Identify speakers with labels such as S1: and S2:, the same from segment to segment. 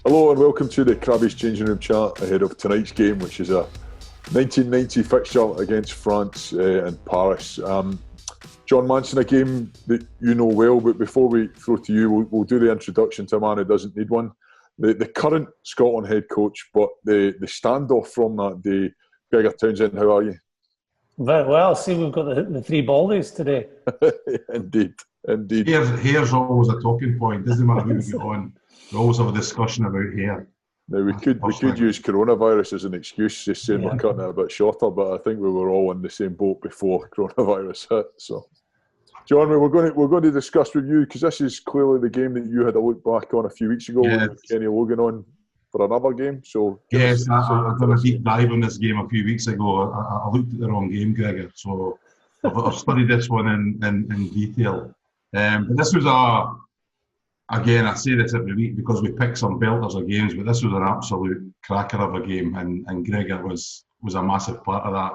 S1: Hello and welcome to the Krabby's Changing Room chat ahead of tonight's game, which is a 1990 fixture against France in Paris. John Manson, a game that you know well, but before we throw to you, we'll do the introduction to a man who doesn't need one. The current Scotland head coach, but the standoff from that day. Gregor Townsend, how are you?
S2: Very well. See, we've got the three baldies today.
S1: Indeed.
S3: Hair's always a talking point. Doesn't matter who we get on. We always have a discussion about hair.
S1: Now we could use coronavirus as an excuse, just saying we're cutting it a bit shorter, but I think we were all in the same boat before coronavirus hit. So, John, we're going to discuss with you, because this is clearly the game that you had a look back on a few weeks ago with Kenny Logan on for another game. So
S3: yes, I done a deep dive on this game a few weeks ago. I looked at the wrong game, Gregor. So I've studied this one in detail. But this was again, I say this every week because we pick some belters of games, but this was an absolute cracker of a game, and Gregor was a massive part of that.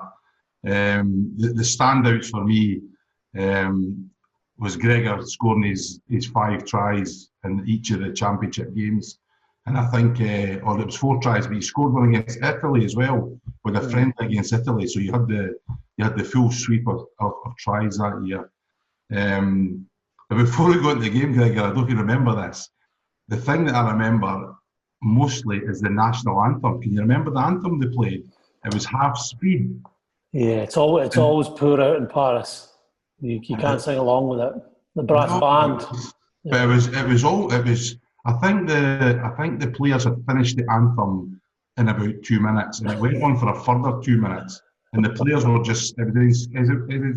S3: The standouts for me was Gregor scoring his 5 tries in each of the championship games. And I think, or it was 4 tries, but he scored one against Italy as well, with a friendly against Italy. So you had the full sweep of tries that year. But before we go into the game, Gregor, I don't know if you remember this. The thing that I remember mostly is the national anthem. Can you remember the anthem they played? It was half speed.
S2: Yeah, it's always poor out in Paris. You can't sing along with it. The brass band.
S3: But it was. I think the players had finished the anthem in about 2 minutes, and it went on for a further 2 minutes. And the players were just it was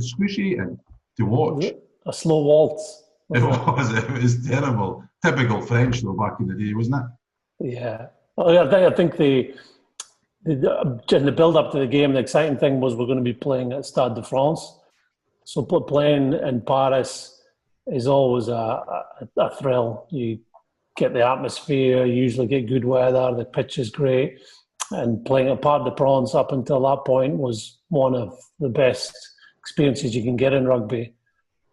S3: excruciating to watch.
S2: A slow waltz.
S3: It was terrible. Typical French though back in the day, wasn't it?
S2: Yeah. I think in the build up to the game, the exciting thing was we're going to be playing at Stade de France. So playing in Paris is always a thrill. You get the atmosphere, you usually get good weather, the pitch is great. And playing at Parc des Princes up until that point was one of the best experiences you can get in rugby.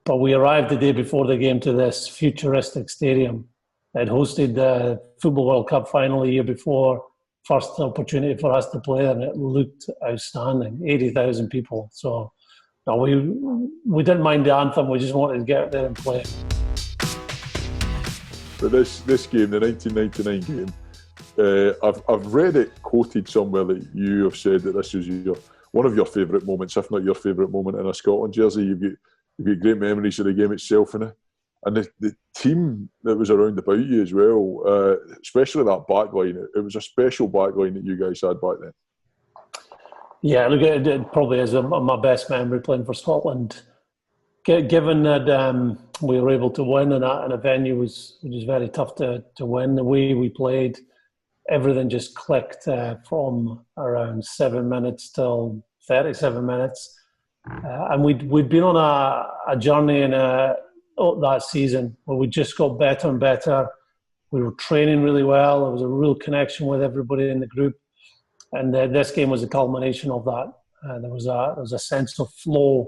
S2: But we arrived the day before the game to this futuristic stadium. It hosted the Football World Cup final the year before, first opportunity for us to play, and it looked outstanding. 80,000 people. So no, we didn't mind the anthem. We just wanted to get out there and play.
S1: But this game, the 1999 game, I've read it quoted somewhere that you have said that this was one of your favourite moments, if not your favourite moment in a Scotland jersey. You've got great memories of the game itself, and the team that was around about you as well, especially that back line. It was a special back line that you guys had back then.
S2: Yeah, look, it probably is my best memory playing for Scotland. Given that we were able to win in a venue which was very tough to win, the way we played, everything just clicked from around 7 minutes till 37 minutes. And we'd been on a journey in that season where we just got better and better. We were training really well. There was a real connection with everybody in the group. And this game was a culmination of that. There was a sense of flow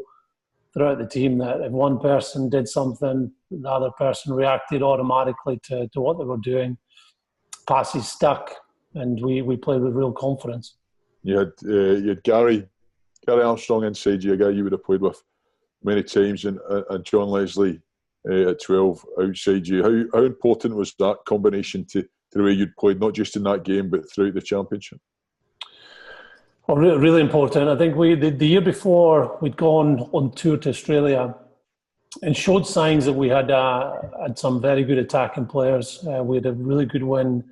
S2: throughout the team that if one person did something, the other person reacted automatically to what they were doing. Passes stuck, and we played with real confidence.
S1: You had Gary Armstrong inside you, a guy you would have played with many times, and John Leslie at 12 outside you. How important was that combination to the way you'd played, not just in that game, but throughout the championship?
S2: Well, really important. I think the year before we'd gone on tour to Australia and showed signs that we had some very good attacking players. We had a really good win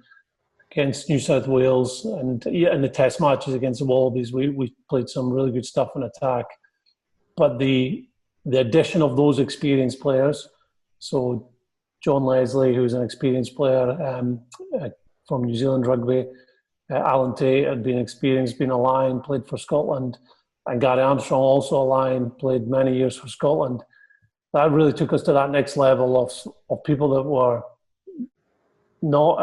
S2: against New South Wales, and in the test matches against the Wallabies, we played some really good stuff in attack. But the addition of those experienced players, so John Leslie, who's an experienced player from New Zealand Rugby, Alan Tate had been experienced, been a Lion, played for Scotland, and Gary Armstrong, also a Lion, played many years for Scotland. That really took us to that next level of people that were not,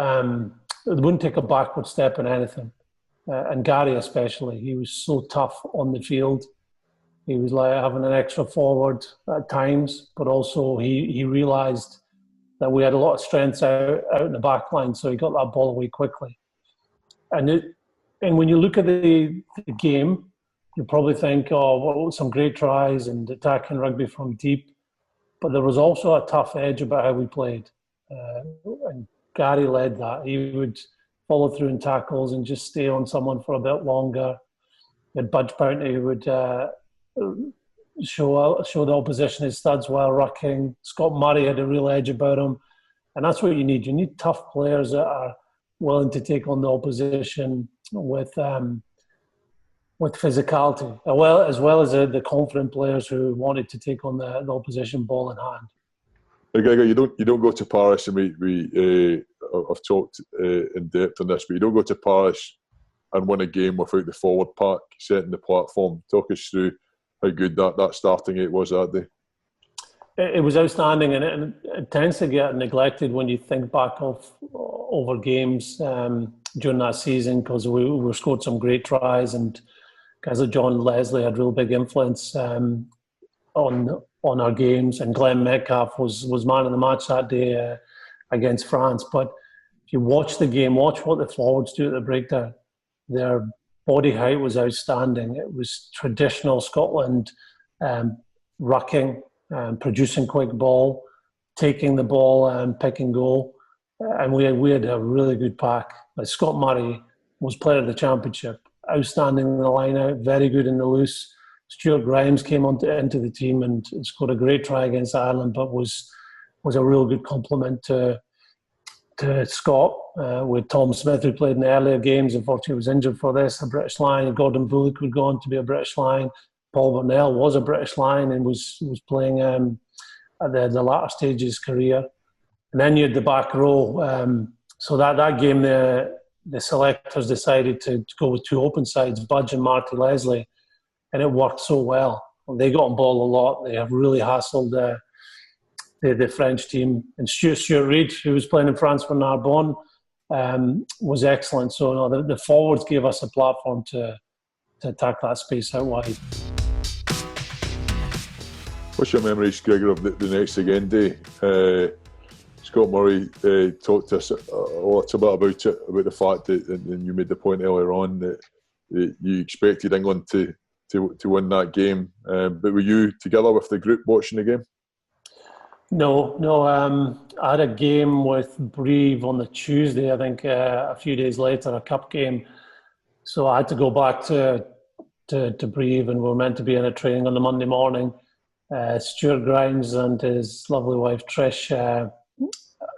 S2: they wouldn't take a backward step in anything. And Gary especially, he was so tough on the field. He was like having an extra forward at times, but also he realised that we had a lot of strengths out in the back line, so he got that ball away quickly. And when you look at the game, you probably think, oh, well, some great tries and attacking rugby from deep. But there was also a tough edge about how we played. And Gary led that. He would follow through in tackles and just stay on someone for a bit longer. And Budge Bounty would show the opposition his studs while rucking. Scott Murray had a real edge about him. And that's what you need. You need tough players that are willing to take on the opposition with physicality, as well as the confident players who wanted to take on the opposition ball in hand.
S1: Gregor, you don't go to Paris, and I've talked in depth on this, but you don't go to Paris and win a game without the forward pack setting the platform. Talk us through how good that starting eight was that day.
S2: It was outstanding, and it tends to get neglected when you think back over games during that season, because we scored some great tries, and guys like John Leslie had real big influence on our games, and Glenn Metcalf was man of the match that day against France. But if you watch the game, watch what the forwards do at the breakdown. Their body height was outstanding. It was traditional Scotland rucking, producing quick ball, taking the ball and pick and go. And we had a really good pack. Like Scott Murray was player of the championship, outstanding in the line out, very good in the loose. Stuart Grimes came into the team and scored a great try against Ireland, but was a real good compliment to Scott. With Tom Smith, who played in the earlier games, unfortunately was injured for this, a British line. And Gordon Bullock would go on to be a British line. Paul Burnell was a British line and was playing at the latter stage of his career. And then you had the back row. So that game, the selectors decided to go with two open sides, Budge and Marty Leslie, and it worked so well. They got on ball a lot. They have really hassled the French team. And Stuart Reid, who was playing in France for Narbonne, was excellent. So the forwards gave us a platform to attack that space out wide.
S1: What's your memories, Gregor, of the next again day? Scott Murray talked to us a lot about it, about the fact that, and you made the point earlier on, that you expected England to win that game. But were you together with the group watching the game?
S2: No. I had a game with Brive on the Tuesday, I think, a few days later, a cup game. So I had to go back to Brive, and we were meant to be in a training on the Monday morning. Stuart Grimes and his lovely wife Trish,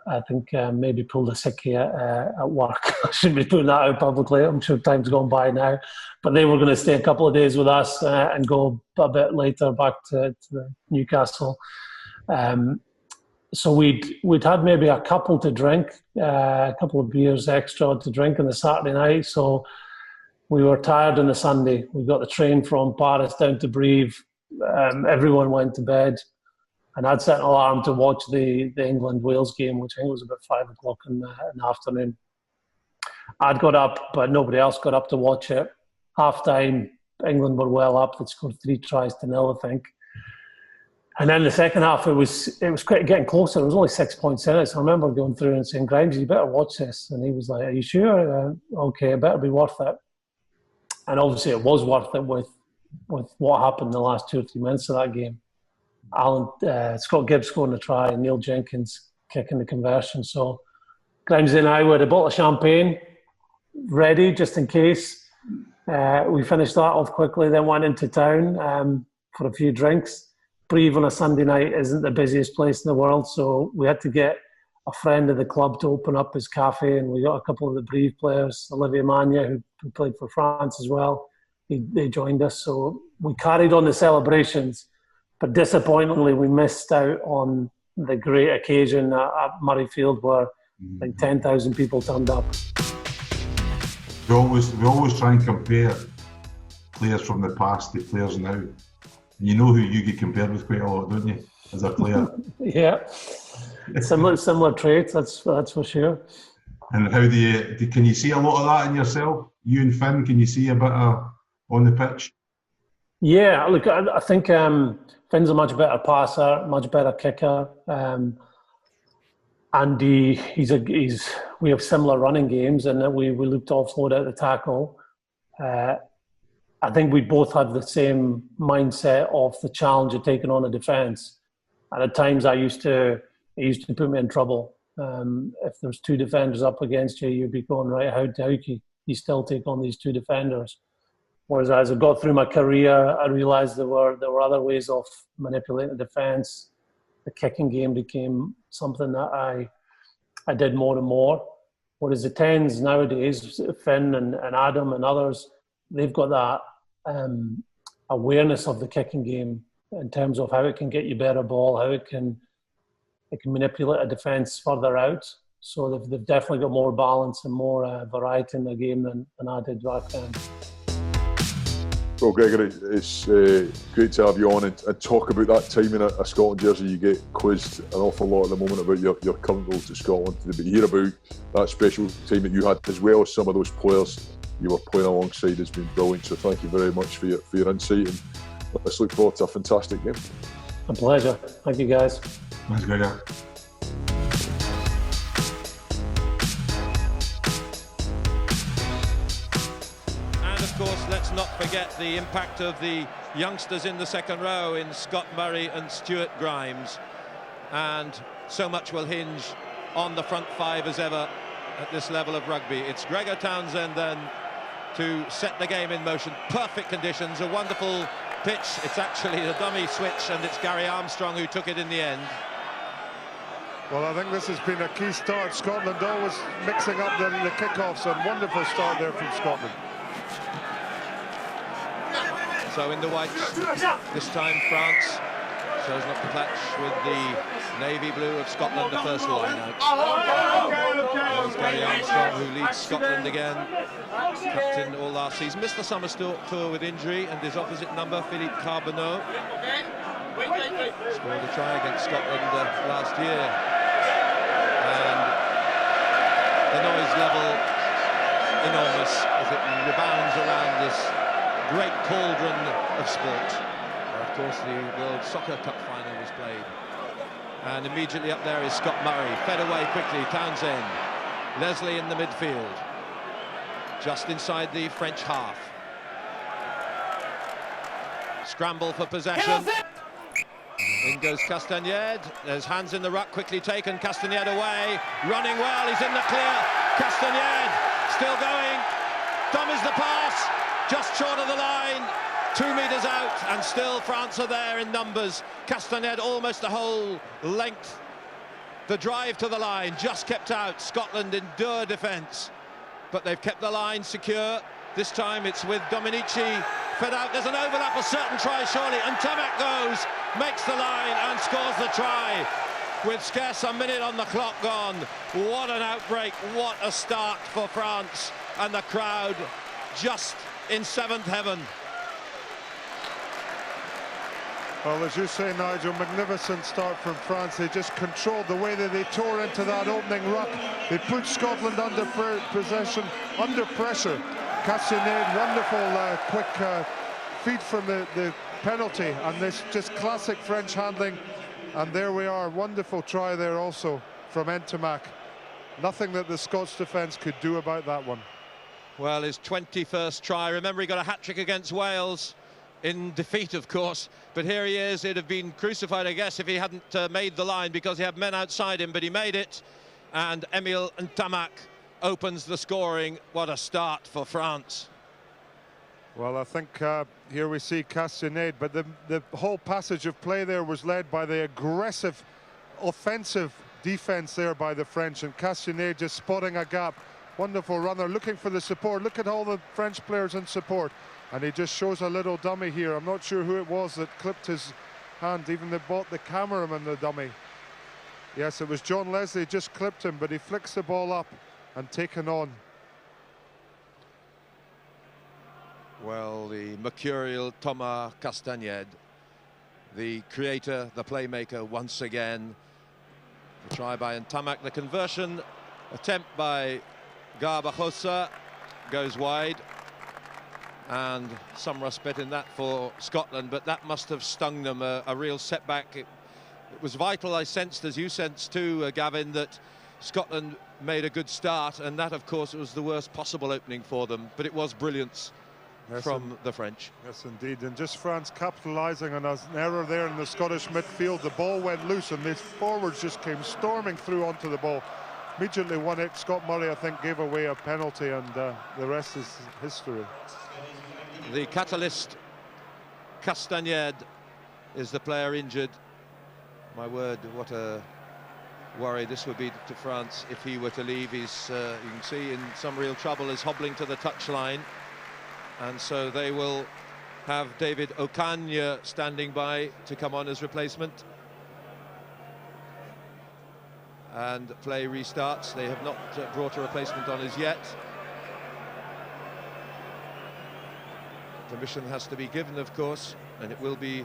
S2: I think maybe pulled a sickie at work. I shouldn't be putting that out publicly. I'm sure time's gone by now. But they were going to stay a couple of days with us and go a bit later back to Newcastle. So we'd had maybe a couple to drink, a couple of beers extra to drink on the Saturday night. So we were tired on the Sunday. We got the train from Paris down to Brive. Everyone went to bed. And I'd set an alarm to watch the England-Wales game, which I think was about 5 o'clock in the afternoon. I'd got up, but nobody else got up to watch it. Half-time, England were well up. They'd scored 3-0, I think. And then the second half, it was quite getting closer. It was only 6 points in it. So I remember going through and saying, Grimes, you better watch this. And he was like, are you sure? Okay, it better be worth it. And obviously it was worth it with what happened in the last 2 or 3 minutes of that game. Scott Gibbs scoring a try and Neil Jenkins kicking the conversion. So Grimes and I had a bottle of champagne ready just in case. We finished that off quickly, then went into town for a few drinks. Brive on a Sunday night isn't the busiest place in the world, so we had to get a friend of the club to open up his cafe, and we got a couple of the Brive players, Olivier Magna, who played for France as well. They joined us, so we carried on the celebrations. But disappointingly, we missed out on the great occasion at Murrayfield where like 10,000 people turned up.
S3: We always try and compare players from the past to players now. You know who you get compared with quite a lot, don't you, as a player?
S2: Yeah, similar traits, that's for sure.
S3: And how can you see a lot of that in yourself? You and Finn, can you see a bit on the pitch?
S2: Yeah, look, I think Finn's a much better passer, much better kicker. Andy, we have similar running games, and we look to offload out the tackle. I think we both have the same mindset of the challenge of taking on a defence. And at times, it used to put me in trouble. If there's two defenders up against you, you'd be going, right, how can you still take on these two defenders? Whereas as I got through my career, I realised there were other ways of manipulating the defence. The kicking game became something that I did more and more. Whereas the 10s nowadays, Finn and Adam and others, they've got that awareness of the kicking game in terms of how it can get you better ball, how it can manipulate a defence further out. So they've definitely got more balance and more variety in the game than I did back then.
S1: Well, Gregory, it's great to have you on and talk about that time in a Scotland jersey. You get quizzed an awful lot at the moment about your current role to Scotland, but you hear about that special time that you had, as well as some of those players you were playing alongside, has been brilliant. So thank you very much for your insight, and let's look forward to a fantastic game.
S2: A pleasure. Thank you, guys.
S3: Thanks, Gregor.
S4: Of course, let's not forget the impact of the youngsters in the second row in Scott Murray and Stuart Grimes, and so much will hinge on the front five as ever at this level of rugby. It's Gregor Townsend then to set the game in motion. Perfect conditions, a wonderful pitch. It's actually a dummy switch, and it's Gary Armstrong who took it in the end.
S5: Well, I think this has been a key start. Scotland always mixing up the kickoffs, and wonderful start there from Scotland.
S4: So in the whites, this time France shows not to clash with the navy blue of Scotland, the first line out. There's Gary Armstrong, who leads Scotland again, captain all last season. Missed the summer tour with injury, and his opposite number, Philippe Carbonneau, scored a try against Scotland last year. And the noise level enormous as it rebounds around this great cauldron of sport. Of course, the World Soccer Cup final was played. And immediately up there is Scott Murray, fed away quickly, Townsend. Leslie in the midfield, just inside the French half. Scramble for possession. In goes Castagned. There's hands in the ruck, quickly taken. Castagned away, running well, he's in the clear. Castagned still going. Dummies the pass. Just short of the line, 2 meters out, and still France are there in numbers. Castagned almost the whole length. The drive to the line just kept out. Scotland endure defence, but they've kept the line secure. This time it's with Dominici fed out. There's an overlap, a certain try surely, and Tamak goes, makes the line and scores the try. With scarce a minute on the clock gone. What an outbreak, what a start for France, and the crowd just in seventh heaven.
S5: Well, as you say, Nigel, magnificent start from France. They just controlled the way that they tore into that opening ruck. They put Scotland under possession, under pressure. Castagned, wonderful quick feed from the penalty, and this just classic French handling. And there we are, wonderful try there also from Ntamak. Nothing that the Scots defence could do about that one.
S4: Well, his 21st try. Remember, he got a hat-trick against Wales in defeat, of course. But here he is. He'd have been crucified, I guess, if he hadn't made the line, because he had men outside him, but he made it. And Emile Ntamak opens the scoring. What a start for France.
S5: Well, I think here we see Castagned, but the whole passage of play there was led by the aggressive, offensive defence there by the French, and Castagned just spotting a gap. Wonderful runner, looking for the support. Look at all the French players in support. And he just shows a little dummy here. I'm not sure who it was that clipped his hand. Even they bought the cameraman the dummy. Yes, it was John Leslie, just clipped him, but he flicks the ball up and taken on.
S4: Well, the mercurial Thomas Castagned, the creator, the playmaker once again. The try by Ntamak, the conversion attempt by Garbajosa goes wide, and some respite in that for Scotland, but that must have stung them, a real setback. It was vital, I sensed, as you sensed too, Gavin, that Scotland made a good start, and that, of course, was the worst possible opening for them. But it was brilliance from the French.
S5: Yes, indeed. And just France capitalising on an error there in the Scottish midfield. The ball went loose, and these forwards just came storming through onto the ball. Immediately won it. Scott Murray, I think, gave away a penalty, and the rest is history.
S4: The catalyst, Castagned, is the player injured. My word, what a worry this would be to France if he were to leave. He's, you can see, in some real trouble, is hobbling to the touchline. And so they will have David Ocagne standing by to come on as replacement. And play restarts. They have not brought a replacement on as yet. Permission has to be given, of course, and it will be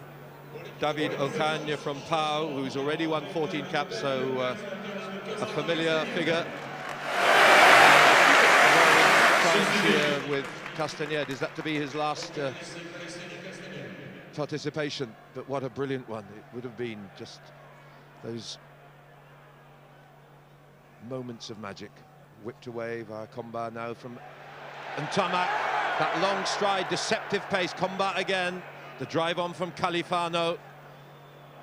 S4: David Ocagne from Pau, who's already won 14 caps, so a familiar figure. Here with Castagned, is that to be his last participation? But what a brilliant one it would have been, just those moments of magic. Whipped away via Combat now from Ntamak. That long stride, deceptive pace. Combat again. The drive on from Califano.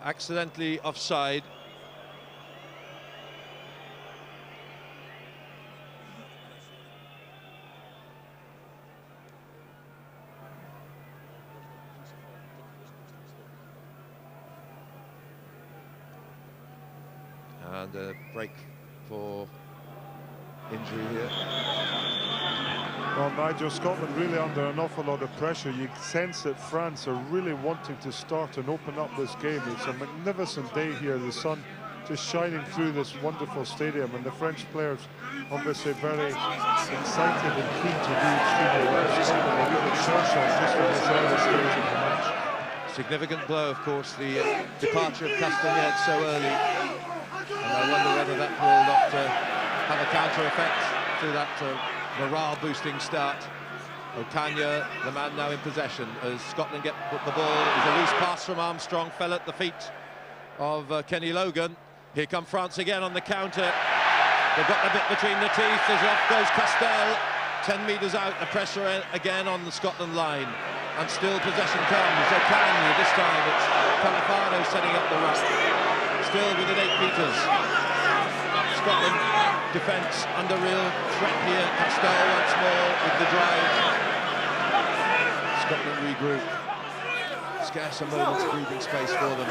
S4: Accidentally offside. And a break for injury here.
S5: Well, Nigel, Scotland really under an awful lot of pressure. You sense that France are really wanting to start and open up this game. It's a magnificent day here, the sun just shining through this wonderful stadium, and the French players obviously very excited and keen to do extremely well. Scotland a really shell-shocked just in this early stage of the match.
S4: Significant blow, of course, the departure of Castagned so early. And I wonder whether that will not have a counter effect to that morale-boosting start. Ocagne, the man now in possession, as Scotland get the ball. It was a loose pass from Armstrong, fell at the feet of Kenny Logan. Here come France again on the counter. They've got the bit between the teeth as off goes Castel. 10 metres out, the pressure again on the Scotland line. And still possession comes. Ocagne, this time it's Califano setting up the rush. Still within 8 metres. Scotland defence under real threat here. Castel once more with the drive. Scotland regroup. Scarce a moment's breathing space for them.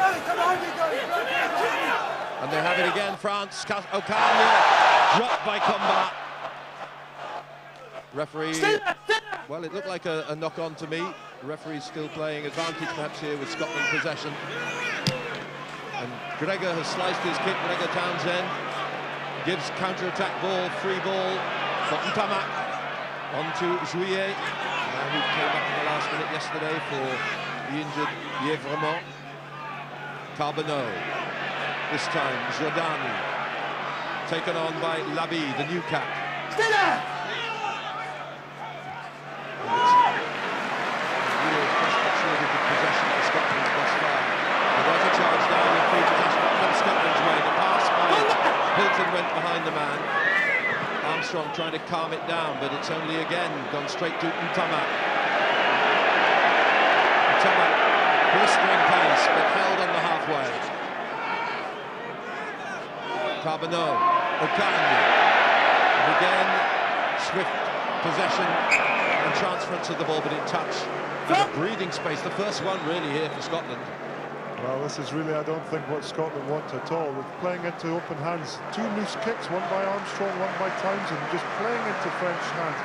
S4: And they have it again, France. Ocagne dropped by Combat. Referee, well, it looked like a knock-on to me. The referee's still playing advantage perhaps here with Scotland possession. And Gregor has sliced his kick. Gregor Townsend gives counter-attack ball, free ball for Ntamak. On to Juillet, who came back in the last minute yesterday for the injured Yévremont. Carbonneau, this time Giordani, taken on by Labi, the new cap. Real frustrated with possession for Scotland thus far. There was a charge down in free possession from Scotland's way. The pass by Hilton went behind the man. Armstrong trying to calm it down, but it's only again gone straight to Ntamak. Ntamak, blistering pace, but held on the halfway. Carbonneau, Ocagne, and again swift possession and transference of the ball, but in touch. And a breathing space, the first one really here for Scotland.
S5: Well, this is really, I don't think, what Scotland want at all. They're playing into open hands. 2 loose kicks, one by Armstrong, one by Townsend, just playing into French hands.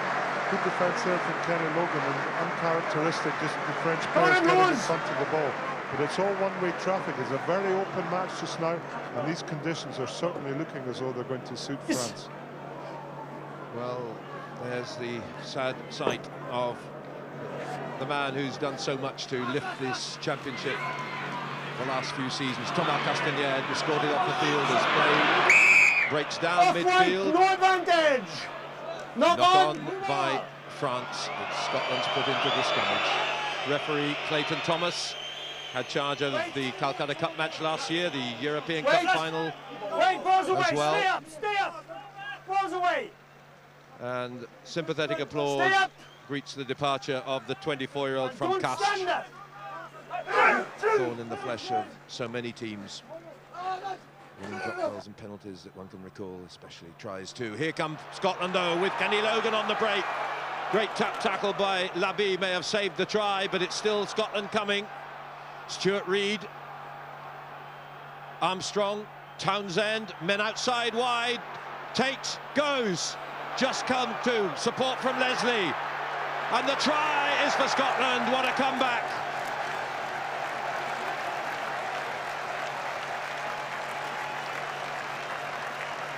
S5: Good defence there from Kenny Logan, and uncharacteristic, just the French players getting in front of the ball. But it's all one-way traffic. It's a very open match just now, and these conditions are certainly looking as though they're going to suit France.
S4: Well, there's the sad sight of the man who's done so much to lift this championship the last few seasons. Thomas Castagned, who scored it off the field as play breaks down midfield.
S6: No advantage!
S4: Knock on by France. It's Scotland's put into the scrummage. Referee Clayton Thomas had charge of the Calcutta Cup match last year, the European Cup final as well.
S6: Stay up! Balls away!
S4: And sympathetic applause greets the departure of the 24-year-old from Cast. Thorn in the flesh of so many teams. Winning drop goals and penalties that one can recall, especially tries to. Here come Scotland though, with Kenny Logan on the break. Great tap tackle by Labie, may have saved the try, but it's still Scotland coming. Stuart Reid, Armstrong, Townsend, men outside wide, takes, goes, just come to, support from Leslie. And the try is for Scotland, what a comeback.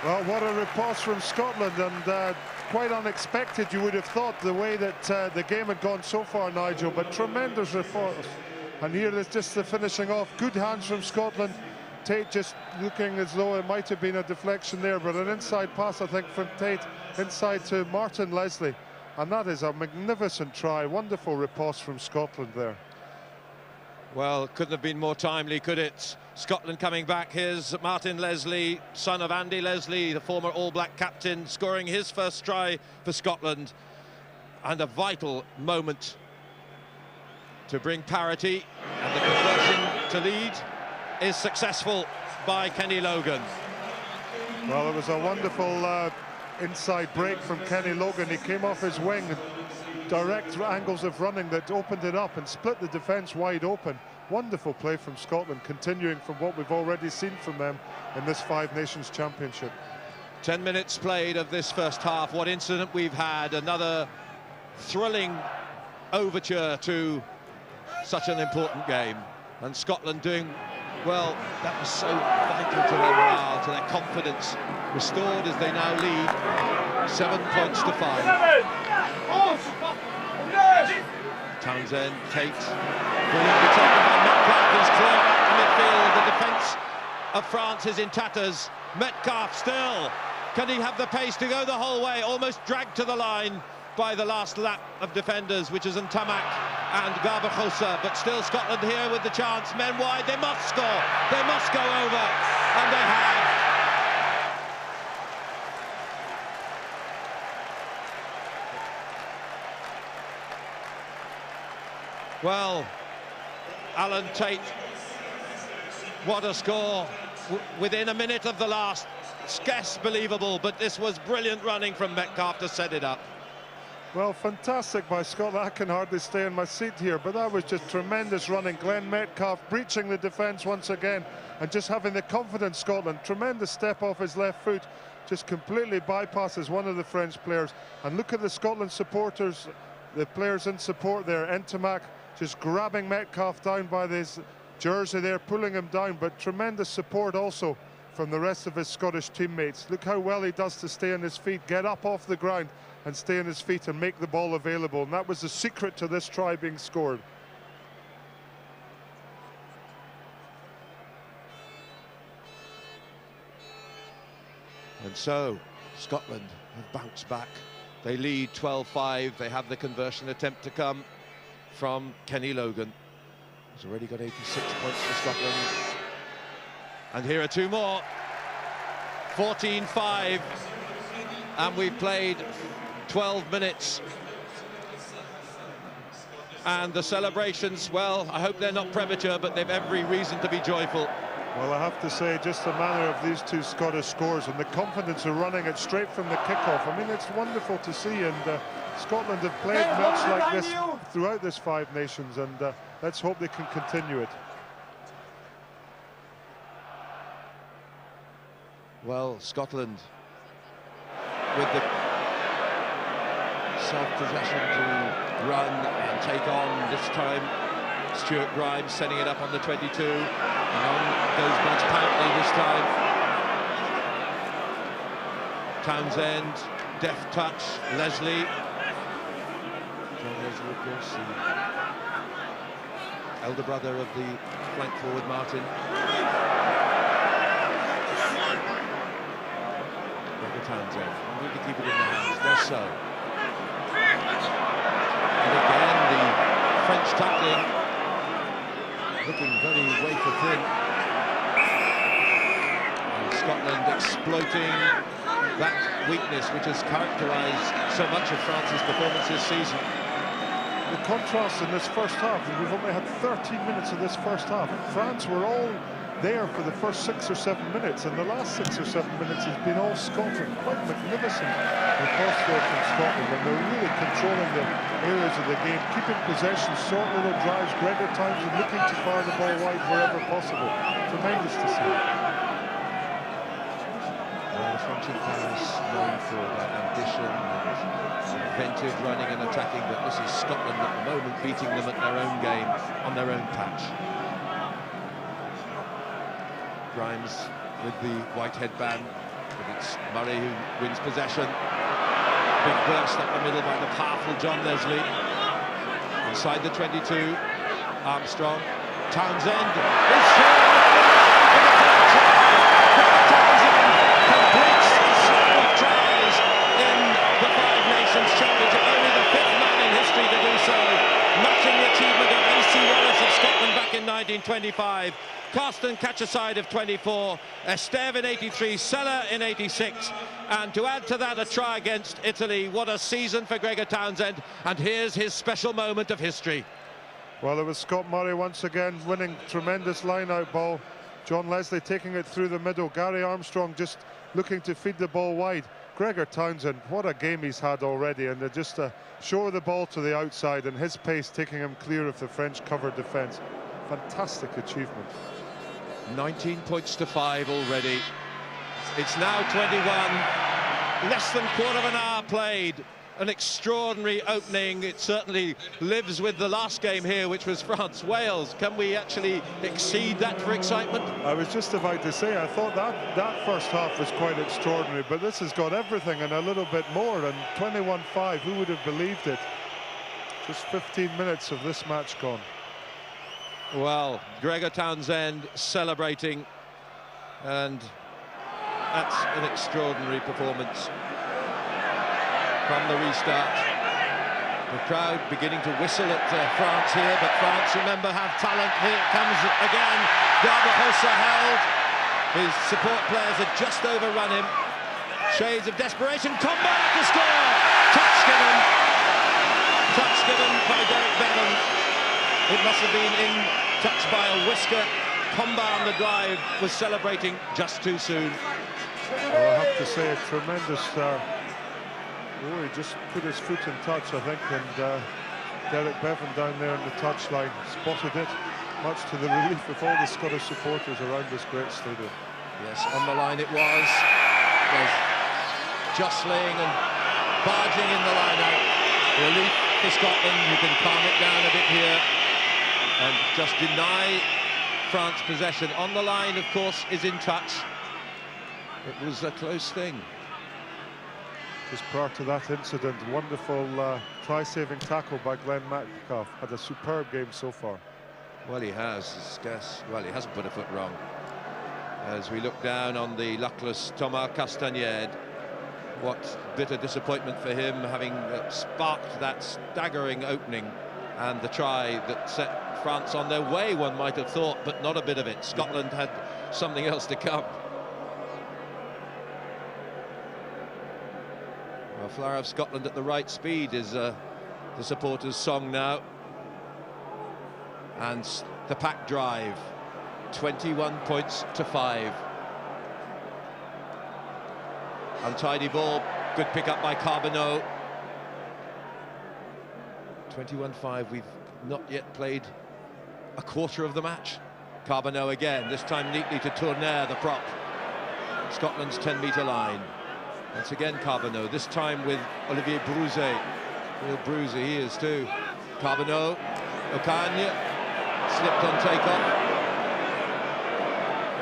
S5: Well, what a riposte from Scotland, and quite unexpected, you would have thought, the way that the game had gone so far, Nigel, but tremendous riposte. And here is just the finishing off. Good hands from Scotland. Tate just looking as though it might have been a deflection there, but an inside pass, I think, from Tate inside to Martin Leslie. And that is a magnificent try. Wonderful riposte from Scotland there.
S4: Well, couldn't have been more timely, could it? Scotland coming back. Here's Martin Leslie, son of Andy Leslie, the former All Black captain, scoring his first try for Scotland. And a vital moment to bring parity, and the conversion to lead is successful by Kenny Logan.
S5: Well, it was a wonderful inside break from Kenny Logan. He came off his wing, direct angles of running that opened it up and split the defence wide open. Wonderful play from Scotland, continuing from what we've already seen from them in this Five Nations Championship.
S4: 10 minutes played of this first half. What incident we've had. Another thrilling overture to such an important game. And Scotland doing well. That was so vital to their morale, to their confidence, restored as they now lead 7 points to 5. Townsend, Tate, brilliantly taken by Metcalf, who's clear out the midfield. The defence of France is in tatters. Metcalf still, can he have the pace to go the whole way? Almost dragged to the line by the last lap of defenders, which is Ntamak and Garbajosa, but still Scotland here with the chance. Men wide, they must score, they must go over, and they have. Well, Alan Tate, what a score within a minute of the last. Scarce believable, but this was brilliant running from Metcalf to set it up.
S5: Well, fantastic by Scotland. I can hardly stay in my seat here, but that was just tremendous running. Glenn Metcalf breaching the defence once again and just having the confidence, Scotland. Tremendous step off his left foot, just completely bypasses one of the French players. And look at the Scotland supporters, the players in support there. Ntamak just grabbing Metcalf down by this jersey there, pulling him down, but tremendous support also from the rest of his Scottish teammates. Look how well he does to stay on his feet, get up off the ground and stay on his feet and make the ball available. And that was the secret to this try being scored.
S4: And so Scotland have bounced back. They lead 12-5. They have the conversion attempt to come from Kenny Logan. He's already got 86 points for Scotland. And here are two more. 14-5. And we've played 12 minutes. And the celebrations, well, I hope they're not premature, but they've every reason to be joyful.
S5: Well, I have to say, just the manner of these two Scottish scores and the confidence of running it straight from the kickoff. I mean, it's wonderful to see, and Scotland have played much like this throughout this Five Nations, and let's hope they can continue it.
S4: Well, Scotland with the self-possession to run and take on this time. Stuart Grimes setting it up on the 22, and on goes Budge Pountney this time. Townsend, deft touch, Leslie. John Leslie, of course, the elder brother of the flank forward, Martin. Townsend, need to keep it in the hands, does so. And again, the French tackling looking very wafer thin. And Scotland exploiting that weakness which has characterised so much of France's performance this season.
S5: The contrast in this first half, we've only had 13 minutes of this first half. France were all there for the first 6 or 7 minutes, and the last 6 or 7 minutes has been all Scotland. Quite magnificent across there from Scotland, and they're really controlling the areas of the game, keeping possession, short little drives, Gregor Townsend looking to fire the ball wide wherever possible. Tremendous to see.
S4: Well, the French in Paris known for that ambition and inventive running and attacking, but this is Scotland at the moment beating them at their own game, on their own patch. Grimes with the white headband, but it's Murray who wins possession. Big burst up the middle by the powerful John Leslie. Inside the 22, Armstrong. Townsend is scored! Townsend completes a slab of tries in the Five Nations Championship. Only the 5th man in history to do so, matching the achievement of A.C. Wallace of Scotland back in 1925. Carsten Catchaside of 24, Esteve in 83, Sella in 86, and to add to that a try against Italy. What a season for Gregor Townsend, and here's his special moment of history.
S5: Well, it was Scott Murray once again winning tremendous line-out ball. John Leslie taking it through the middle. Gary Armstrong just looking to feed the ball wide. Gregor Townsend, what a game he's had already, and just a show of the ball to the outside and his pace taking him clear of the French covered defence. Fantastic achievement.
S4: 19 points to 5 already. It's now 21, less than quarter of an hour played. An extraordinary opening. It certainly lives with the last game here, which was France-Wales. Can we actually exceed that for excitement?
S5: I was just about to say, I thought that first half was quite extraordinary, but this has got everything and a little bit more, and 21-5, who would have believed it? Just 15 minutes of this match gone.
S4: Well, Gregor Townsend celebrating, and that's an extraordinary performance from the restart. The crowd beginning to whistle at France here, but France, remember, have talent. Here it comes again. Garbajosa held. His support players had just overrun him. Shades of desperation. Combat to score. Touch given. Touch given by Derek Bevan. It must have been in touch by a whisker. Comba on the drive was celebrating just too soon.
S5: Well, I have to say, a tremendous... he just put his foot in touch, I think, and Derek Bevan down there on the touchline spotted it, much to the relief of all the Scottish supporters around this great stadium.
S4: Yes, on the line it was. There's jostling and barging in the line-out. Relief for Scotland, who can calm it down a bit here and just deny France possession. On the line, of course, is in touch. It was a close thing.
S5: Just prior to that incident, wonderful try-saving tackle by Glenn Metcalf. Had a superb game so far.
S4: Well, he has. Well, he hasn't put a foot wrong. As we look down on the luckless Thomas Castagnède, what bitter disappointment for him, having sparked that staggering opening and the try that set France on their way, one might have thought, but not a bit of it. Scotland had something else to come. Well, Flower of Scotland at the right speed is the supporters' song now. And the pack drive, 21 points to 5. Untidy ball, good pick up by Carbonneau. 21-5, we've not yet played a quarter of the match. Carbonneau again, this time neatly to Tournaire, the prop. Scotland's 10-metre line. Once again Carbonneau, this time with Olivier Brouzet. Real bruiser he is too. Carbonneau, Ocagne, slipped on takeoff.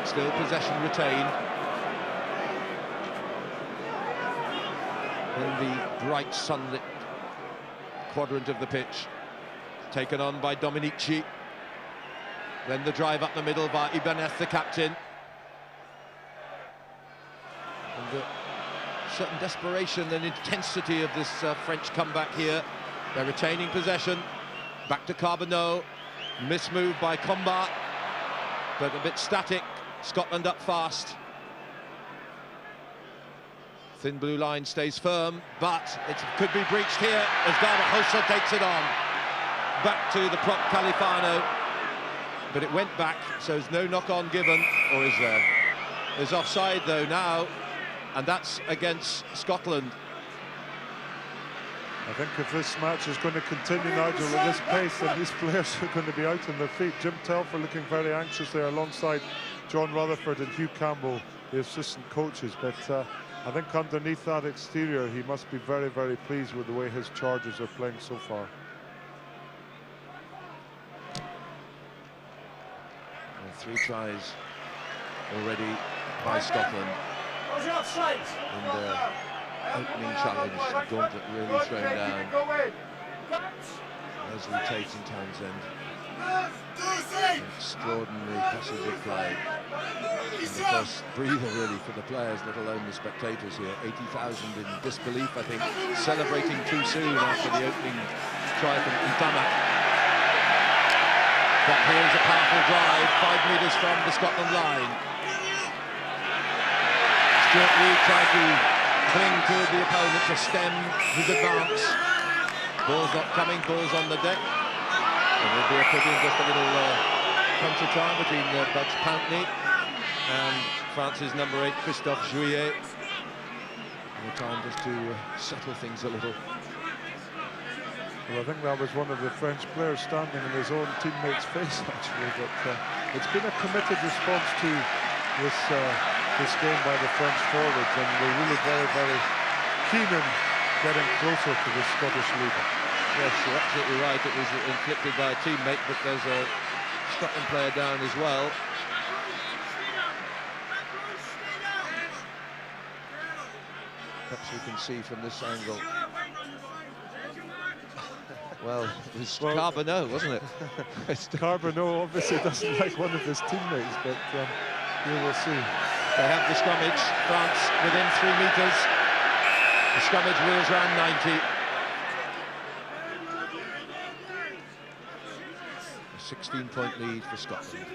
S4: Still possession retained. In the bright sunlit quadrant of the pitch. Taken on by Dominici. Then the drive up the middle by Ibanez, the captain. And the certain desperation and intensity of this French comeback here. They're retaining possession. Back to Carbonneau. Mismove by Combat, but a bit static. Scotland up fast. Thin blue line stays firm, but it could be breached here as Garbajosa takes it on. Back to the prop Califano, but it went back, so there's no knock-on given, or is there? There's offside though now, and that's against Scotland.
S5: I think if this match is going to continue, Nigel, at this pace, then these players are going to be out on their feet. Jim Telfer looking very anxious there alongside John Rutherford and Hugh Campbell, the assistant coaches, but I think underneath that exterior, he must be very, very pleased with the way his Chargers are playing so far.
S4: And 3 tries already by Scotland in their opening challenge. The gauntlet really thrown down. Leslie Tate and Townsend. Extraordinary passage of play. And the first breather really for the players, let alone the spectators here. 80,000 in disbelief, I think, celebrating too soon after the opening try from Ntama. But here's a powerful drive, 5 metres from the Scotland line. Stuart Reid tried to cling to the opponent to stem his advance. Ball's not coming, ball's on the deck. And there'll be a putting just a little puncher time between Budge Pountney and France's number 8, Christophe Juillet. And the time just to settle things a little.
S5: Well, I think that was one of the French players standing in his own teammate's face, actually. But it's been a committed response to this game by the French forwards, and they're really very, very keen in getting closer to the Scottish leader.
S4: Yes, you're absolutely right. It was inflicted by a teammate, but there's a Scotland player down as well. Perhaps we can see from this angle. Well, it was Carbonneau, wasn't it?
S5: Carbonneau obviously doesn't like one of his teammates, but we will see.
S4: They have the scrummage. France within 3 metres. The scrummage wheels round 90. A 16-point lead for Scotland.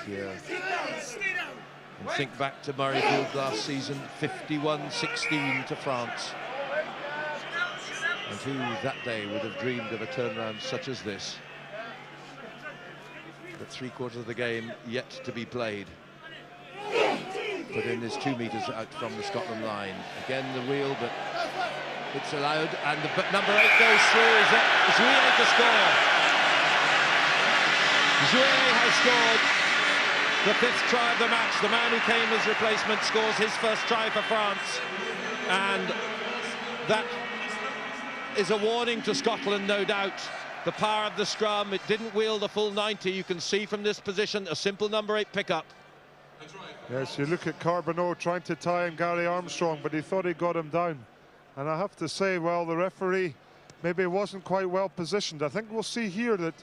S4: Here. And think back to Murrayfield last season, 51-16 to France. And who that day would have dreamed of a turnaround such as this? But 3/4 of the game yet to be played. Put in is 2 metres out from the Scotland line. Again the wheel, but it's allowed, and but number 8 goes through. Is it Juillet to score? Juillet has scored the 5th try of the match. The man who came as replacement scores his first try for France, and that is a warning to Scotland, no doubt. The power of the scrum, it didn't wheel the full 90. You can see from this position a simple number 8 pickup.
S5: Yes, you look at Carbonneau trying to tie in Gary Armstrong, but he thought he got him down. And I have to say, well, the referee maybe wasn't quite well positioned. I think we'll see here that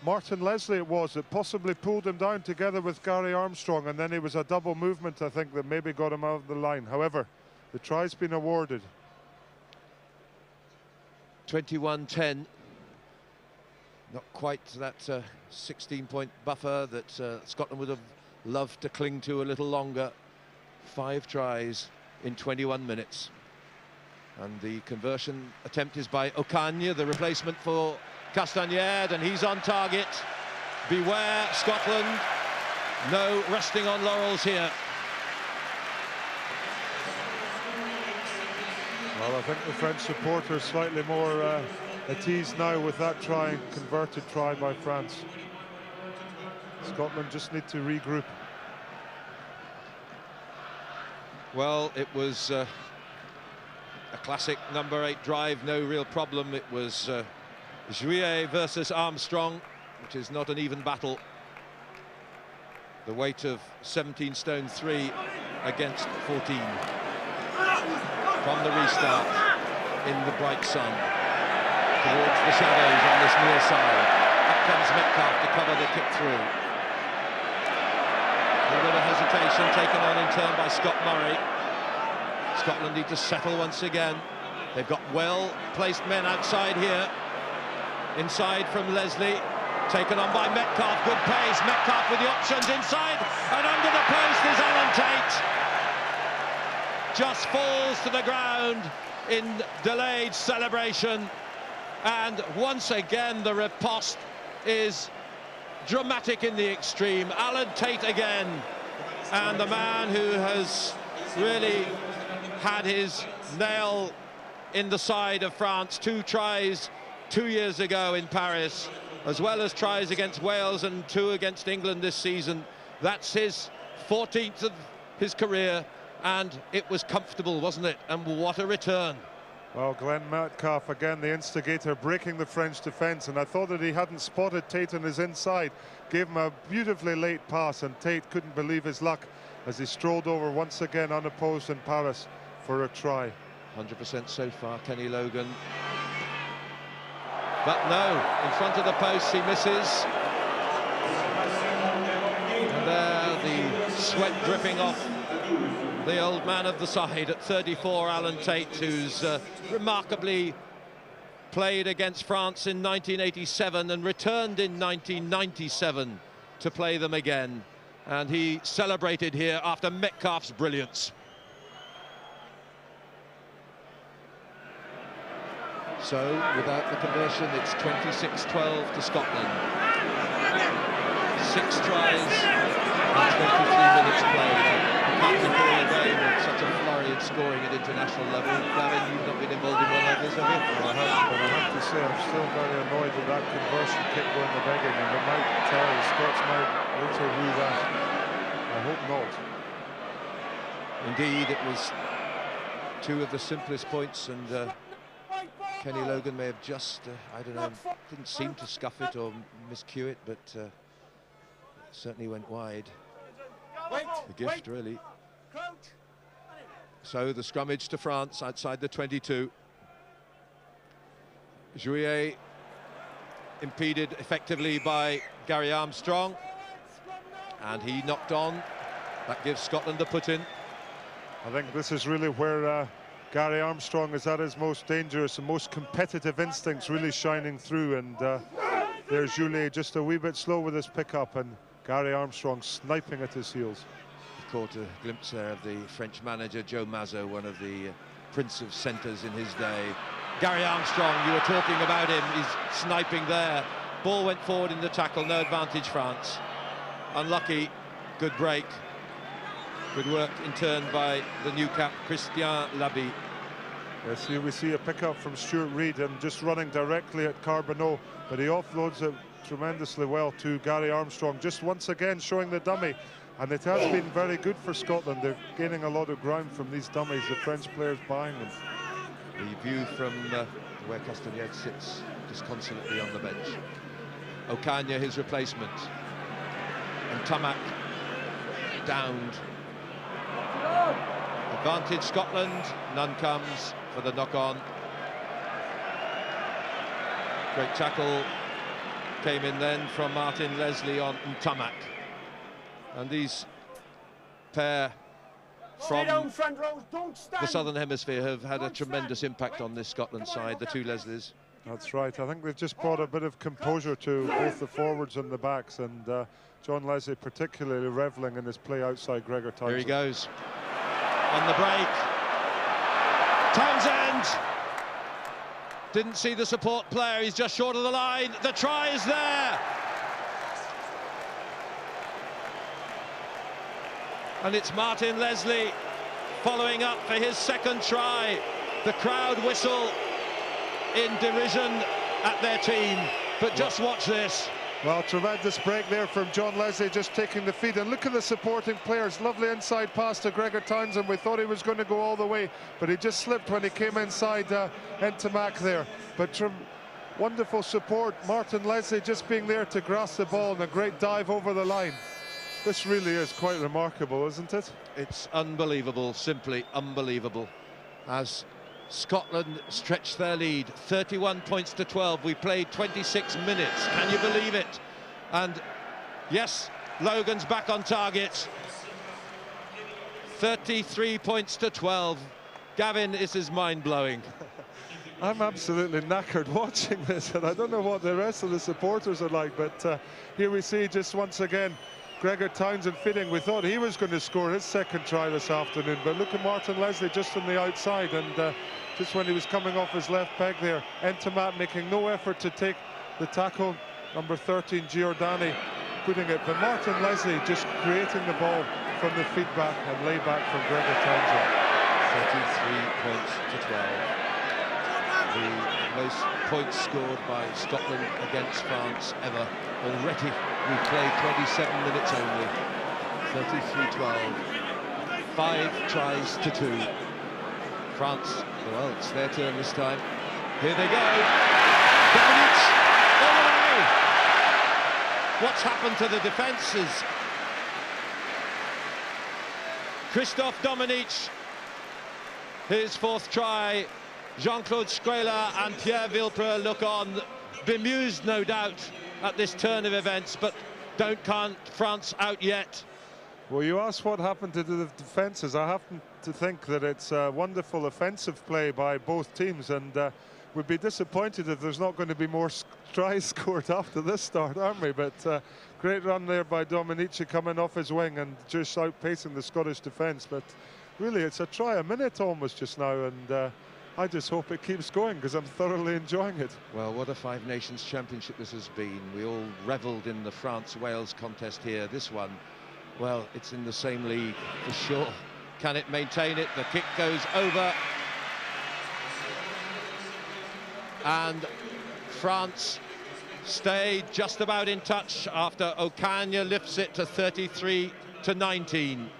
S5: Martin Leslie it was that possibly pulled him down together with Gary Armstrong, and then it was a double movement, I think, that maybe got him out of the line. However, the try's been awarded.
S4: 21-10. Not quite that 16-point buffer that Scotland would have loved to cling to a little longer. 5 tries in 21 minutes. And the conversion attempt is by Ocagne, the replacement for Castagnède, and he's on target. Beware, Scotland. No resting on laurels here.
S5: Well, I think the French supporters slightly more at ease now with that try, converted try by France. Scotland just need to regroup.
S4: Well, it was a classic number 8 drive, no real problem. It was Juillet versus Armstrong, which is not an even battle. The weight of 17 stone 3 against 14. From the restart in the bright sun towards the shadows on this near side. Up comes Metcalf to cover the kick through. A little bit of hesitation taken on in turn by Scott Murray. Scotland need to settle once again. They've got well-placed men outside here. Inside from Leslie. Taken on by Metcalf, good pace. Metcalf with the options inside, and under the post is Alan Tate. Just falls to the ground in delayed celebration, and once again the riposte is dramatic in the extreme. Alan Tate again, and the man who has really had his nail in the side of France. 2 tries 2 years ago in Paris, as well as tries against Wales and 2 against England this season. That's his 14th of his career, and it was comfortable, wasn't it? And what a return.
S5: Well, Glenn Metcalf, again, the instigator, breaking the French defence, and I thought that he hadn't spotted Tate on his inside. Gave him a beautifully late pass, and Tate couldn't believe his luck as he strolled over once again unopposed in Paris for a try.
S4: 100% so far, Kenny Logan. But no, in front of the post he misses. And there, the sweat dripping off the old man of the side at 34, Alan Tate, who's remarkably played against France in 1987 and returned in 1997 to play them again. And he celebrated here after Metcalf's brilliance. So, without the conversion, it's 26-12 to Scotland. 6 tries and 23 minutes played. You can't recall a game with such a flurry of scoring at international level. Gavin, you've not been involved in one like this, have you?
S5: Well, I haven't, but I have to say I'm still very annoyed with that conversion kick going the begging, and it might tell the Scots might later rue that. I hope not.
S4: Indeed, it was 2 of the simplest points, and Kenny Logan may have just, I don't know, didn't seem to scuff it or miscue it, but it certainly went wide. The gift, really. So the scrummage to France outside the 22. Jouillet impeded effectively by Gary Armstrong, and he knocked on. That gives Scotland a put-in.
S5: I think this is really where Gary Armstrong is at his most dangerous and most competitive instincts really shining through, and there's Jouillet just a wee bit slow with his pickup, and Gary Armstrong sniping at his heels.
S4: Caught a glimpse there of the French manager Joe Mazzo, one of the prince of centres in his day. Gary Armstrong, you were talking about him, he's sniping there. Ball went forward in the tackle, no advantage France. Unlucky, good break. Good work in turn by the new cap, Christian Labie.
S5: Yes, here we see a pickup from Stuart Reid and just running directly at Carbonneau, but he offloads it tremendously well to Gary Armstrong, just once again showing the dummy, and it has been very good for Scotland. They're gaining a lot of ground from these dummies, the French players buying them.
S4: The view from where Castagnette sits disconsolately on the bench. Ocaña, his replacement, and Tamac downed. Advantage Scotland, none comes for the knock-on. Great tackle came in then from Martin Leslie on Tamac. And these pair from the Southern Hemisphere have had a tremendous impact on this Scotland side, the 2 Leslies.
S5: That's right. I think they've just brought a bit of composure to both the forwards and the backs, and John Leslie particularly revelling in his play outside Gregor Townsend.
S4: Here he goes. On the break. Townsend! Didn't see the support player, he's just short of the line. The try is there! And it's Martin Leslie following up for his 2nd try. The crowd whistle in derision at their team, but just watch this.
S5: Well, tremendous break there from John Leslie, just taking the feed, and look at the supporting players. Lovely inside pass to Gregor Townsend. We thought he was going to go all the way, but he just slipped when he came inside Ntamak there. But wonderful support, Martin Leslie just being there to grasp the ball, and a great dive over the line. This really is quite remarkable, isn't it?
S4: It's unbelievable, simply unbelievable. As Scotland stretched their lead, 31 points to 12. We played 26 minutes. Can you believe it? And yes, Logan's back on target. 33 points to 12. Gavin, this is mind-blowing.
S5: I'm absolutely knackered watching this, and I don't know what the rest of the supporters are like, but here we see just once again Gregor Townsend fitting. We thought he was going to score his second try this afternoon, but look at Martin Leslie just on the outside, and just when he was coming off his left peg there, Entamat making no effort to take the tackle, number 13 Giordani putting it, but Martin Leslie just creating the ball from the feedback and layback from Gregor Townsend.
S4: 33 points to 12. The most points scored by Scotland against France ever. Already we've played 27 minutes only. 33-12. 5 tries to 2. France, well, it's their turn this time. Here they go. Dominic, all the way. What's happened to the defences? Christophe Dominic, his 4th try. Jean-Claude Squela and Pierre Villepreux look on, bemused no doubt at this turn of events, but don't count France out yet.
S5: Well, you asked what happened to the defences. I happen to think that it's a wonderful offensive play by both teams, and we'd be disappointed if there's not going to be more tries scored after this start, aren't we? But great run there by Dominici coming off his wing and just outpacing the Scottish defence. But really, it's a try a minute almost just now, and I just hope it keeps going because I'm thoroughly enjoying it.
S4: Well, what a Five Nations Championship this has been. We all revelled in the France-Wales contest here. This one, well, it's in the same league for sure. Can it maintain it? The kick goes over. And France stayed just about in touch after Ocaña lifts it to 33-19.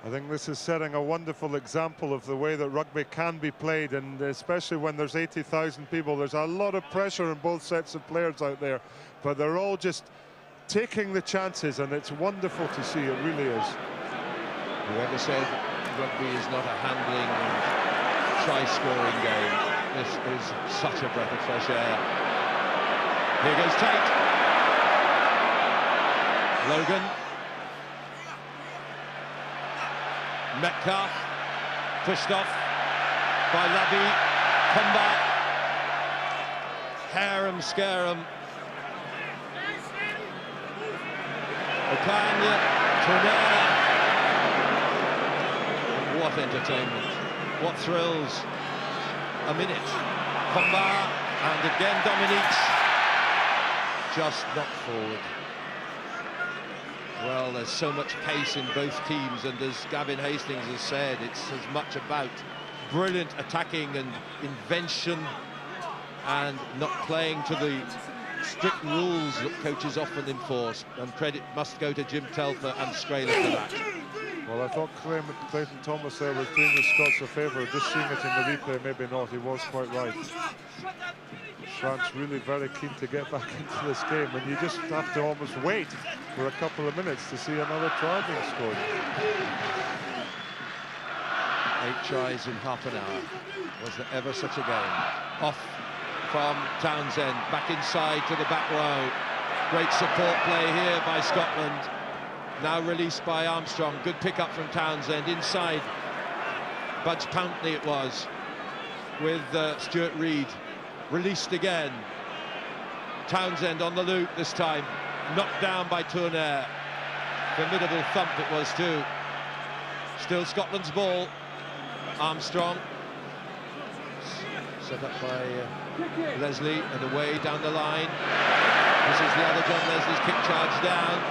S5: I think this is setting a wonderful example of the way that rugby can be played, and especially when there's 80,000 people. There's a lot of pressure on both sets of players out there, but they're all just taking the chances, and it's wonderful to see. It really is.
S4: Whoever said rugby is not a handling and try-scoring game, this is such a breath of fresh air. Here goes Tate. Logan. Metcalf, pushed off by Labby, Combat, Harum Scarum, Ocaña, Tourneur. What entertainment, what thrills. A minute, Combat, and again Dominique, just knocked forward. Well, there's so much pace in both teams, and as Gavin Hastings has said, it's as much about brilliant attacking and invention and not playing to the strict rules that coaches often enforce, and credit must go to Jim Telfer and Squela for that.
S5: Well, I thought Clayton Thomas there was doing the Scots a favour. Just seeing it in the replay, maybe not. He was quite right. France really very keen to get back into this game, and you just have to almost wait for a couple of minutes to see another try being scored.
S4: 8 tries in half an hour. Was there ever such a game? Off from Townsend, back inside to the back row. Great support play here by Scotland. Now released by Armstrong. Good pick-up from Townsend. Inside, Budge Pountney it was, with Stuart Reid. Released again. Townsend on the loop this time. Knocked down by Tourneur. Formidable thump it was too. Still Scotland's ball. Armstrong. Set up by Leslie and away down the line. This is the other John Leslie's kick charge down.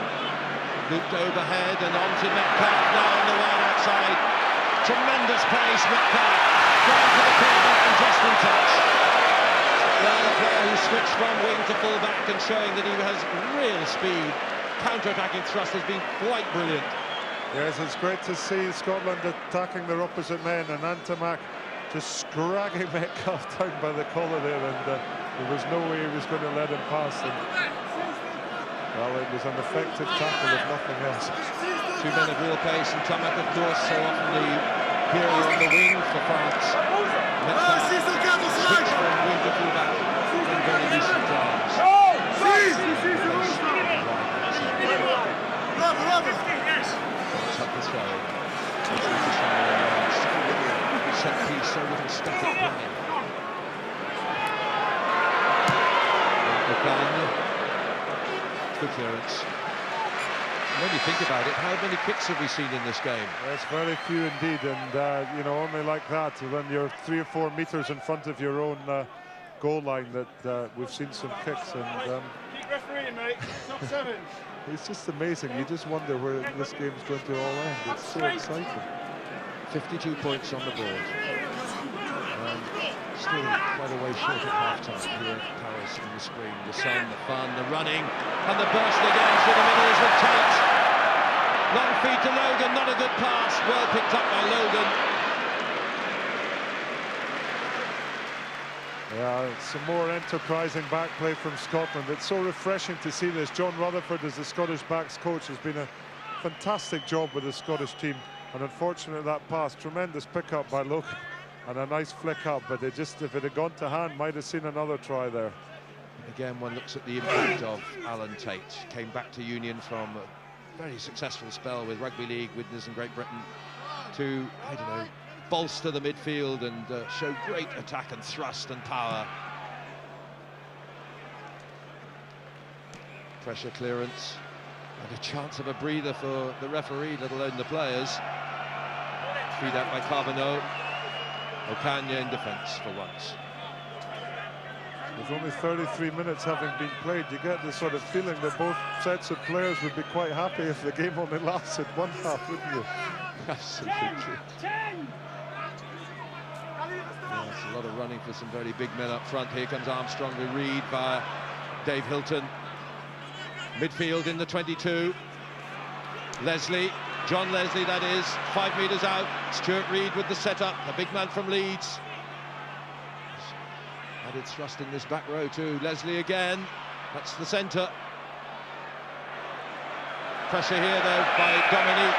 S4: Looped overhead and on to Metcalf now on the wide outside. Tremendous pace, Metcalf. Down to the corner and just in touch. Well, a player who switched from wing to full-back and showing that he has real speed. Counter-attacking thrust has been quite brilliant.
S5: Yes, it's great to see Scotland attacking their opposite men, and Ntamack just scragging Metcalf down by the collar there, and there was no way he was going to let him pass. And, well, it was an effective tackle, if nothing else.
S4: 2 men of real pace, and Ntamack, of course, so often the hero on the wing for France. Metcalf switched from wing to full-back in very recent times. set piece, so little static play. Good clearance. When you think about it, how many kicks have we seen in this game?
S5: There's very few indeed, and you know, only like that, when you're 3 or 4 meters in front of your own goal line, that we've seen some kicks. And
S6: Keep refereeing, mate. Top 7.
S5: it's just amazing. You just wonder where this game's going to all end. It's so exciting.
S4: 52 points on the board. Still quite a way short of half-time here at Paris in the spring. The sun, the fun, the running, and the burst again through the middles with Tate. Long feed to Logan, not a good pass. Well picked up by Logan.
S5: Yeah, some more enterprising back play from Scotland. It's so refreshing to see this. John Rutherford, as the Scottish backs coach, has been a fantastic job with the Scottish team. And unfortunately, that pass, tremendous pick-up by Logan. And a nice flick up, but it just, if it had gone to hand, might have seen another try there.
S4: Again, one looks at the impact of Alan Tate. Came back to Union from a very successful spell with Rugby League, Widnes and Great Britain, to, I don't know, bolster the midfield and show great attack and thrust and power. Pressure clearance, and a chance of a breather for the referee, let alone the players. Feed out by Carbonneau. Ocaña in defence for once.
S5: With only 33 minutes having been played, you get the sort of feeling that both sets of players would be quite happy if the game only lasted one half, wouldn't you?
S4: Absolutely. Yeah, it's a lot of running for some very big men up front. Here comes Armstrong to Reed via Dave Hilton. Midfield in the 22. Leslie. John Leslie, that is, 5 metres out. Stuart Reid with the setup, a big man from Leeds. Added thrust in this back row too. Leslie again, that's the centre. Pressure here though by Dominique.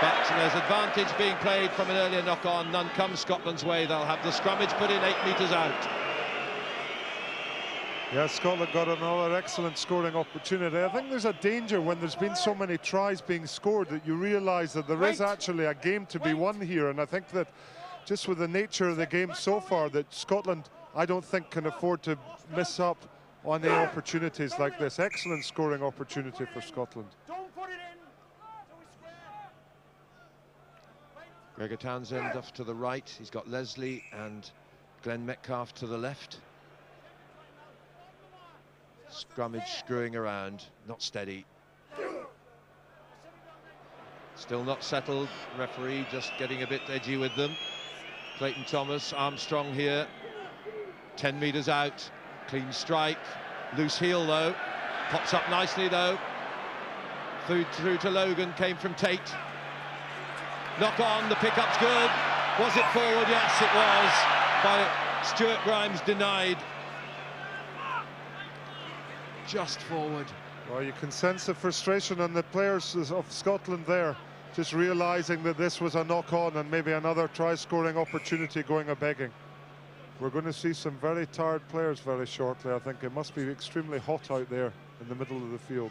S4: But there's advantage being played from an earlier knock-on. None comes Scotland's way. They'll have the scrummage put in 8 metres out.
S5: Yeah, Scotland got another excellent scoring opportunity. I think there's a danger when there's been so many tries being scored that you realise that there is actually a game to be won here. And I think that just with the nature of the game so far, that Scotland, I don't think, can afford to miss up on the opportunities like this. Excellent scoring opportunity for Scotland.
S6: Don't put it in.
S4: Gregor Townsend off to the right. He's got Leslie and Glenn Metcalf to the left. Scrummage screwing around, not steady. Still not settled. Referee just getting a bit edgy with them. Clayton Thomas, Armstrong here. 10 metres out. Clean strike. Loose heel though. Pops up nicely though. Food through to Logan, came from Tate. Knock on, the pickup's good. Was it forward? Yes, it was. By Stuart Grimes denied. Just forward.
S5: Well, you can sense the frustration on the players of Scotland there, just realising that this was a knock-on and maybe another try-scoring opportunity going a-begging. We're going to see some very tired players very shortly. I think it must be extremely hot out there in the middle of the field.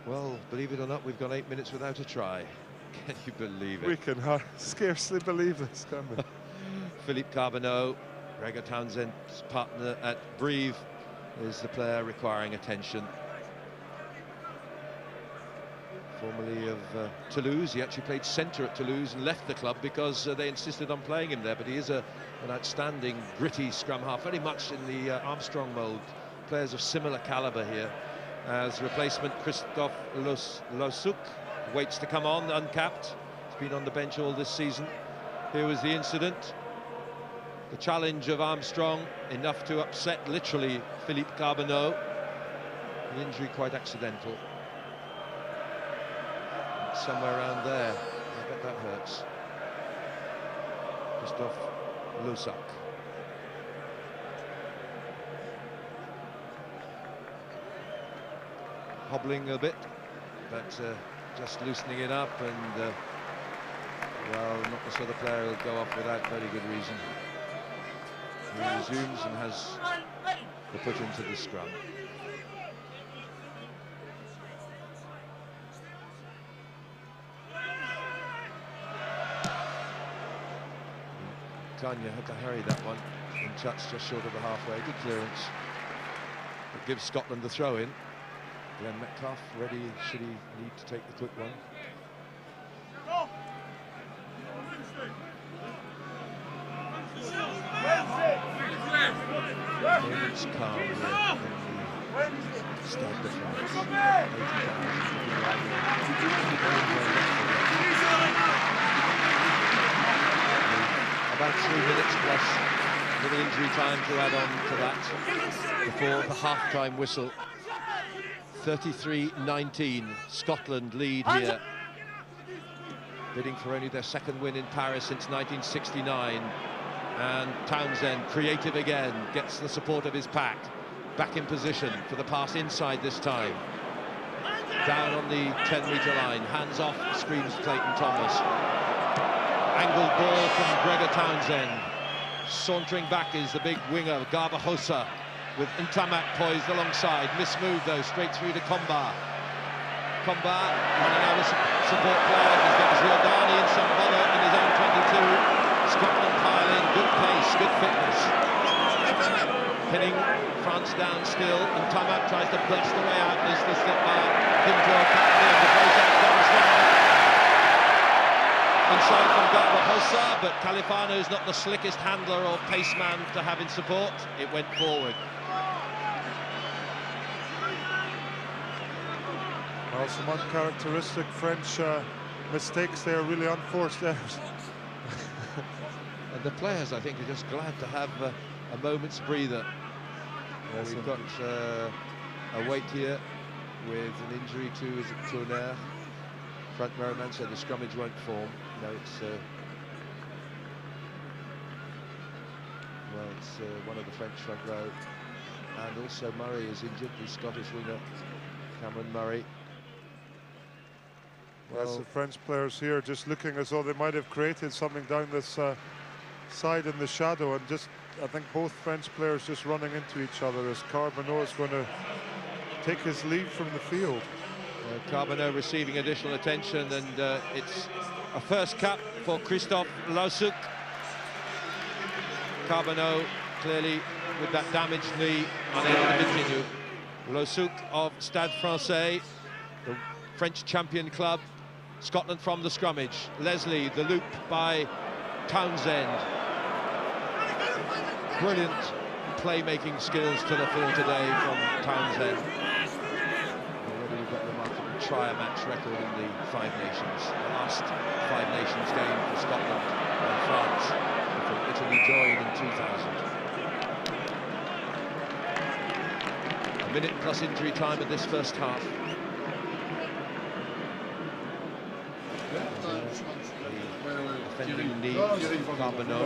S4: Well, believe it or not, we've gone 8 minutes without a try. Can you believe it?
S5: We can scarcely believe this, can we?
S4: Philippe Carbonneau, Gregor Townsend's partner at Brive, is the player requiring attention. Formerly of Toulouse, he actually played centre at Toulouse and left the club because they insisted on playing him there, but he is an outstanding, gritty scrum half, very much in the Armstrong mould. Players of similar calibre here. As replacement, Christophe Losuk waits to come on, uncapped. He's been on the bench all this season. Here was the incident. The challenge of Armstrong, enough to upset, literally, Philippe Carbonneau. The injury quite accidental. Somewhere around there. I bet that hurts. Christophe Losuk. Hobbling a bit, but just loosening it up, and well, not the sort of player who'll go off without very good reason. He resumes and has the put into the scrum. Kanya had to harry that one in touch just short of the halfway. Good clearance. It gives Scotland the throw in. Glenn Metcalf ready, should he need to take the quick one. Moments calm here in the Stade de France. 80,000. About 3 minutes plus a little injury time to add on to that before the half-time whistle. 33-19, Scotland lead here, bidding for only their second win in Paris since 1969. And Townsend, creative again, gets the support of his pack. Back in position for the pass inside this time. Down on the 10-metre line, hands off, screams Clayton Thomas. Angled ball from Gregor Townsend. Sauntering back is the big winger, Garbajosa, with Ntamak poised alongside. Mismove though, straight through to Combar. Combar running out of support players. He's got Giordani and Sambolo in his own 22. Scotland pile in, good pace, good fitness. Pinning France down still, and Ntamak tries to burst the way out. There's the slip by Pinto Captain. The Bozak comes down. Inside from Garbajosa, but Califano's not the slickest handler or paceman to have in support. It went forward.
S5: Well, some uncharacteristic French mistakes there, really unforced errors.
S4: And the players, I think, are just glad to have a moment's breather.
S5: Yes,
S4: we've got a wait here with an injury to Tournaire. Front Merriman said the scrummage won't form. No, it's one of the French front row. And also Murray is injured, the Scottish winger, Cameron Murray.
S5: Well, yes, the French players here just looking as though they might have created something down this side in the shadow, and just I think both French players just running into each other as Carbonneau is going to take his leave from the field.
S4: Carbonneau receiving additional attention, and it's a first cap for Christophe Lausuk. Carbonneau clearly with that damaged knee, unable to continue. Lausuk of Stade Francais, the French champion club. Scotland from the scrummage. Leslie, the loop by Townsend. Brilliant playmaking skills to the fore today from Townsend. Already we've got a remarkable try-a-match record in the Five Nations. The last Five Nations game for Scotland and France before Italy joined in 2000. A minute plus injury time in this first half. Defending knee, Carbonneau.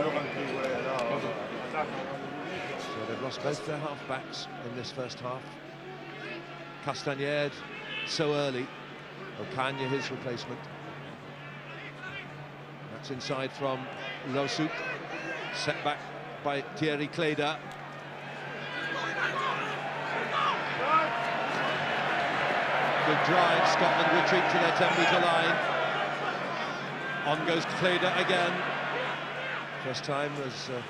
S4: So they've lost both their half-backs in this first half. Castagnède so early. Ocaña, his replacement. That's inside from Lausuk. Set back by Thierry Cléda. Good drive, Scotland retreat to their 10-metre line. On goes Cléda again. First time was a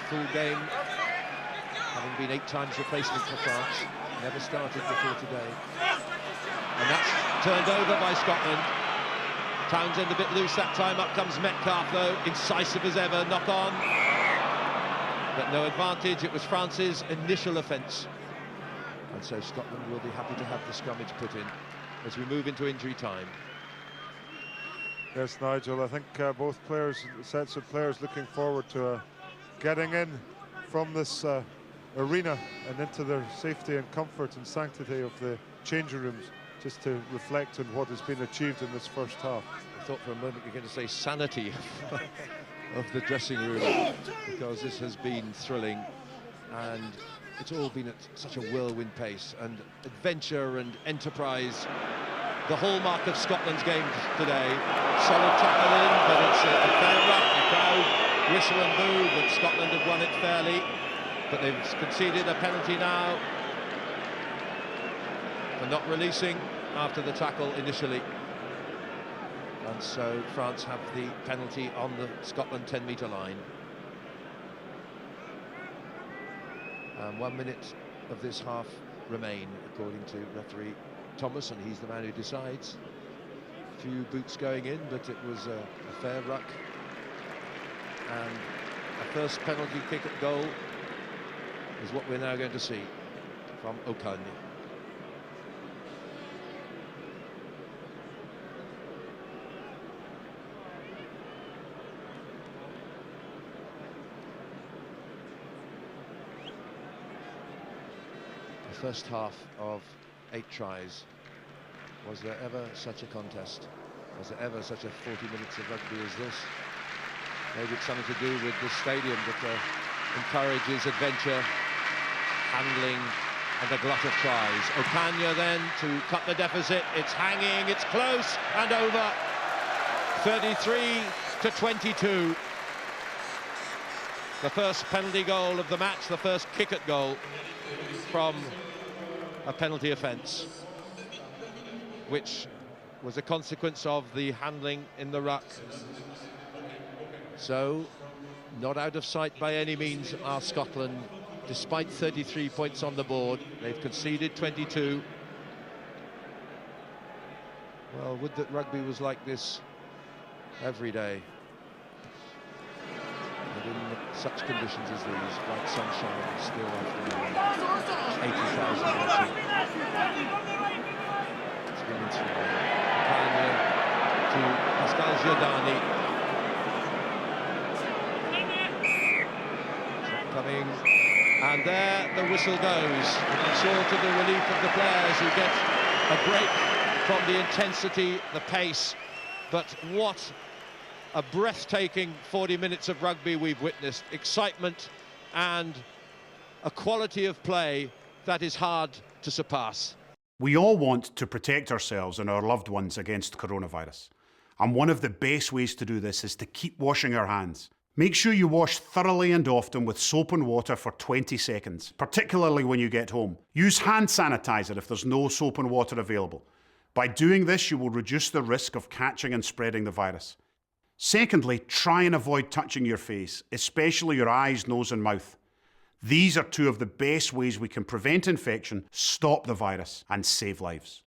S4: full game, having been 8 times replacement for France. Never started before today. And that's turned over by Scotland. Townsend a bit loose that time. Up comes Metcalf though, incisive as ever, knock on. But no advantage, it was France's initial offence. And so Scotland will be happy to have the scrummage put in as we move into injury time.
S5: Yes, Nigel, I think both players, sets of players looking forward to getting in from this arena and into their safety and comfort and sanctity of the changing rooms, just to reflect on what has been achieved in this first half.
S4: I thought for a moment you were going to say sanity of the dressing room, because this has been thrilling and it's all been at such a whirlwind pace, and adventure and enterprise, the hallmark of Scotland's game today. Solid tackle in, but it's a fair ruck. The crowd whistle and boo, but Scotland have won it fairly. But they've conceded a penalty now for not releasing after the tackle initially. And so France have the penalty on the Scotland 10-metre line. And 1 minute of this half remain, according to referee Thomas, and he's the man who decides. A few boots going in, but it was a fair ruck. And a first penalty kick at goal is what we're now going to see from Okanya. The first half of 8 tries. Was there ever such a contest? Was there ever such a 40 minutes of rugby as this? Maybe it's something to do with the stadium that encourages adventure, handling, and a glut of tries. Okanya then to cut the deficit. It's hanging, it's close and over. 33-22. The first penalty goal of the match, the first kick at goal from a penalty offence, which was a consequence of the handling in the ruck. So, not out of sight by any means are Scotland, despite 33 points on the board. They've conceded 22. Well, would that rugby was like this every day. But in such conditions as these, bright sunshine, still afternoon, 80,000 watching. It's been enthralling. Okanya to Pascal Giordani. Coming, and there the whistle goes. And it's all to the relief of the players who get a break from the intensity, the pace. But what a breathtaking 40 minutes of rugby we've witnessed. Excitement and a quality of play that is hard to surpass.
S7: We all want to protect ourselves and our loved ones against coronavirus. And one of the best ways to do this is to keep washing our hands. Make sure you wash thoroughly and often with soap and water for 20 seconds, particularly when you get home. Use hand sanitizer if there's no soap and water available. By doing this, you will reduce the risk of catching and spreading the virus. Secondly, try and avoid touching your face, especially your eyes, nose and mouth. These are two of the best ways we can prevent infection, stop the virus and save lives.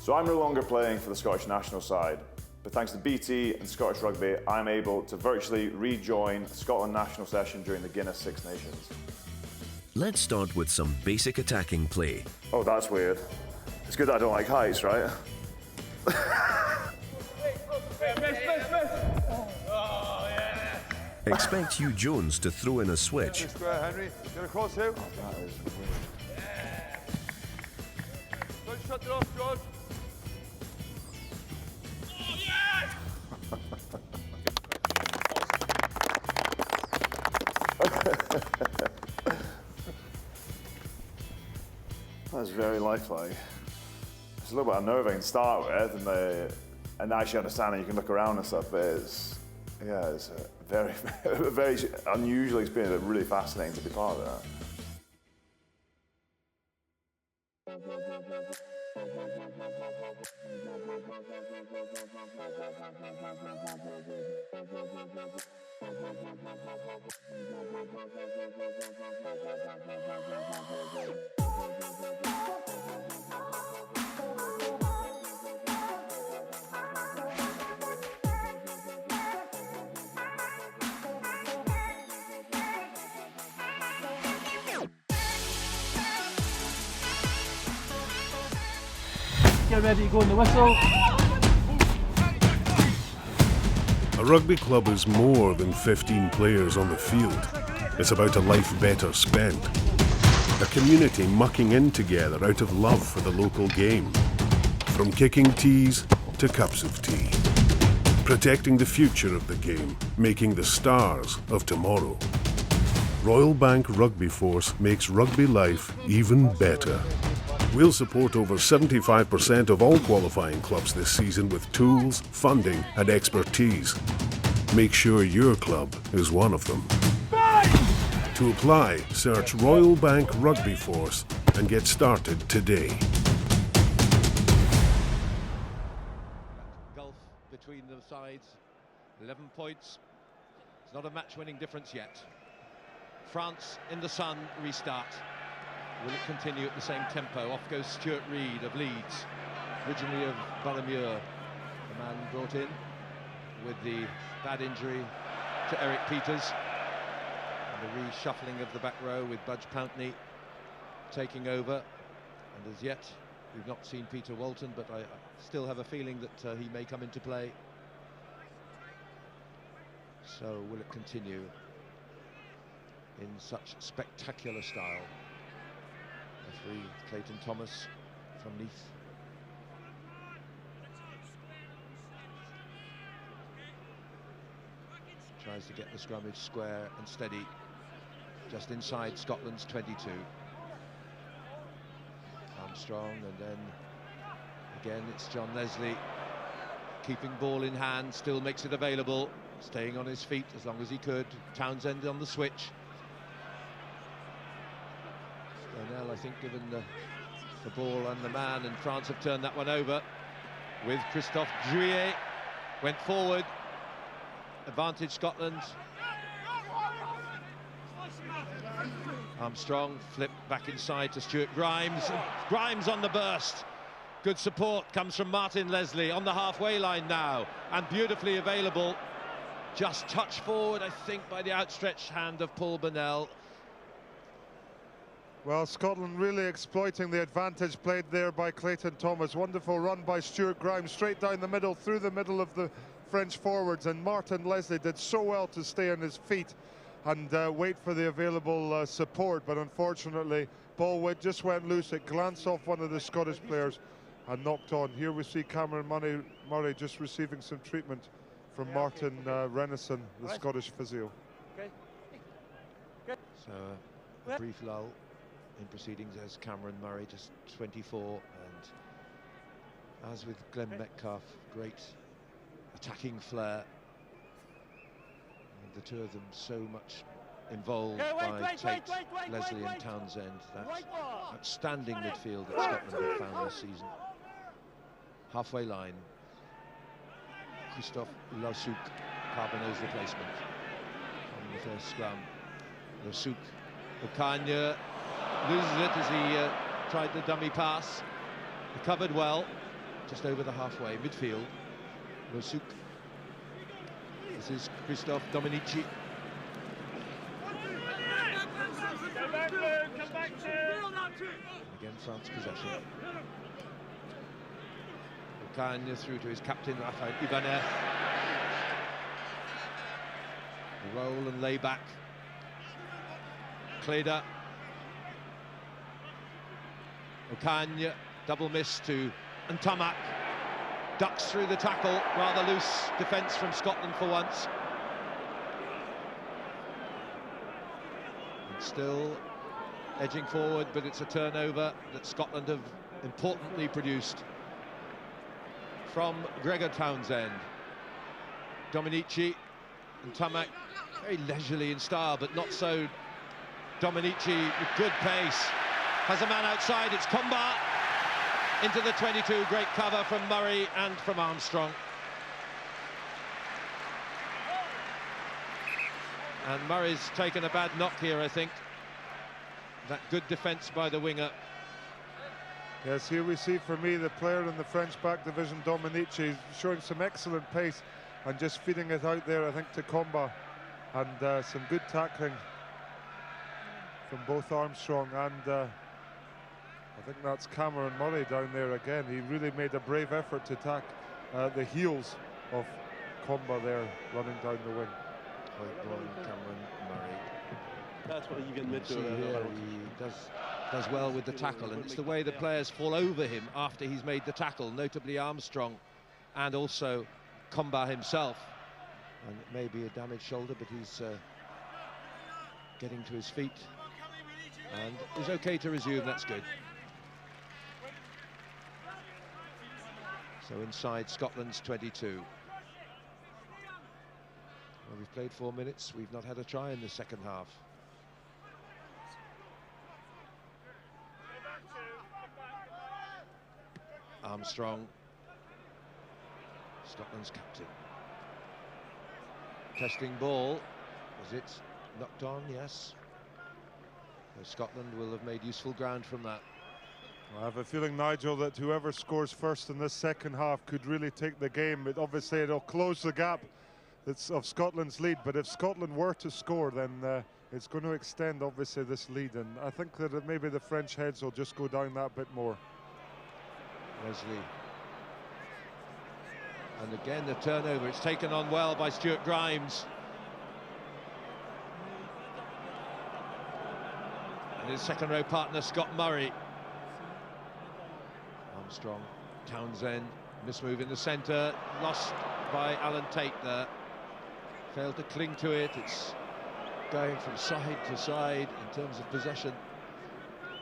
S8: So I'm no longer playing for the Scottish national side, but thanks to BT and Scottish Rugby, I'm able to virtually rejoin the Scotland national session during the Guinness Six Nations.
S9: Let's start with some basic attacking play.
S8: Oh, that's weird. It's good that I don't like heights, right?
S9: Expect Hugh Jones to throw in a switch.
S5: Square, Henry. Gonna cross who?
S8: Oh, that is weird.
S5: Don't shut it off, George.
S8: That's very lifelike. It's a little bit unnerving to start with, and actually understanding you can look around and stuff, but it's very, very unusual experience, but really fascinating to be part of that.
S6: Get ready to go in the whistle.
S10: A rugby club is more than 15 players on the field. It's about a life better spent. A community mucking in together out of love for the local game. From kicking tees to cups of tea. Protecting the future of the game, making the stars of tomorrow. Royal Bank Rugby Force makes rugby life even better. We'll support over 75% of all qualifying clubs this season with tools, funding and expertise. Make sure your club is one of them. To apply, search Royal Bank Rugby Force and get started today.
S4: Gulf between the sides, 11 points. It's not a match-winning difference yet. France in the sun restart. Will it continue at the same tempo? Off goes Stuart Reid of Leeds, originally of Ballamure, the man brought in with the bad injury to Eric Peters. And the reshuffling of the back row with Budge Pountney taking over. And as yet, we've not seen Peter Walton, but I still have a feeling that he may come into play. So will it continue in such spectacular style? Referee Clayton Thomas from Neath. Tries to get the scrummage square and steady, just inside Scotland's 22. Armstrong, and then again it's John Leslie, keeping ball in hand, still makes it available, staying on his feet as long as he could. Townsend on the switch. Donnell, I think, given the ball and the man, and France have turned that one over with Christophe Drouillet. Went forward, advantage Scotland. Armstrong flipped back inside to Stuart Grimes. Grimes on the burst. Good support comes from Martin Leslie on the halfway line now, and beautifully available. Just touched forward, I think, by the outstretched hand of Paul Burnell.
S5: Well, Scotland really exploiting the advantage played there by Clayton Thomas. Wonderful run by Stuart Grimes, straight down the middle, through the middle of the French forwards, and Martin Leslie did so well to stay on his feet and wait for the available support, but unfortunately ball just went loose. It glanced off one of the Scottish players and knocked on. Here we see Cameron Murray just receiving some treatment from Martin Renison, the Scottish physio.
S4: So a brief lull in proceedings as Cameron Murray, just 24, and as with Glenn Metcalf, great attacking flair. And the two of them so much involved by Tate, Leslie and Townsend. That outstanding midfield that Scotland have found this season. Halfway line, Christophe Laussouk, Carbonneau's replacement on the first scrum. Laussouk, Ocagne loses it as he tried the dummy pass. Recovered well, just over the halfway, midfield. Laussouk. This is Christophe Dominici. Again, France possession. Ocagne through to his captain, Raphael Ibanez. The roll and lay back. Cléda. Ocagne, double miss to Ntamak. Ducks through the tackle, rather loose defence from Scotland for once. And still edging forward, but it's a turnover that Scotland have importantly produced from Gregor Townsend. Dominici And Tamak very leisurely in style, but not so. Dominici with good pace. Has a man outside, it's Comba. Into the 22, great cover from Murray and from Armstrong. And Murray's taken a bad knock here, I think. That good defence by the winger.
S5: Yes, here we see, for me, the player in the French back division, Dominici, showing some excellent pace and just feeding it out there, I think, to Comba. And some good tackling from both Armstrong and I think that's Cameron Murray down there again. He really made a brave effort to attack the heels of Comba there, running down the wing.
S4: Cameron Murray.
S6: That's what he vient de mettre.
S4: He does well with the tackle, and it's the way the players fall over him after he's made the tackle, notably Armstrong and also Comba himself. And it may be a damaged shoulder, but he's getting to his feet and is okay to resume. That's good. So inside Scotland's 22. Well, we've played 4 minutes. We've not had a try in the second half. Armstrong, Scotland's captain. Testing ball. Was it knocked on? Yes. So Scotland will have made useful ground from that.
S5: I have a feeling, Nigel, that whoever scores first in this second half could really take the game. Obviously, it'll close the gap that's of Scotland's lead, but if Scotland were to score, then it's going to extend, obviously, this lead. And I think that maybe the French heads will just go down that bit more.
S4: Leslie. And again, the turnover. It's taken on well by Stuart Grimes. And his second row partner, Scott Murray. Armstrong, Townsend, mismove in the centre, lost by Alan Tate there. Failed to cling to it. It's going from side to side in terms of possession,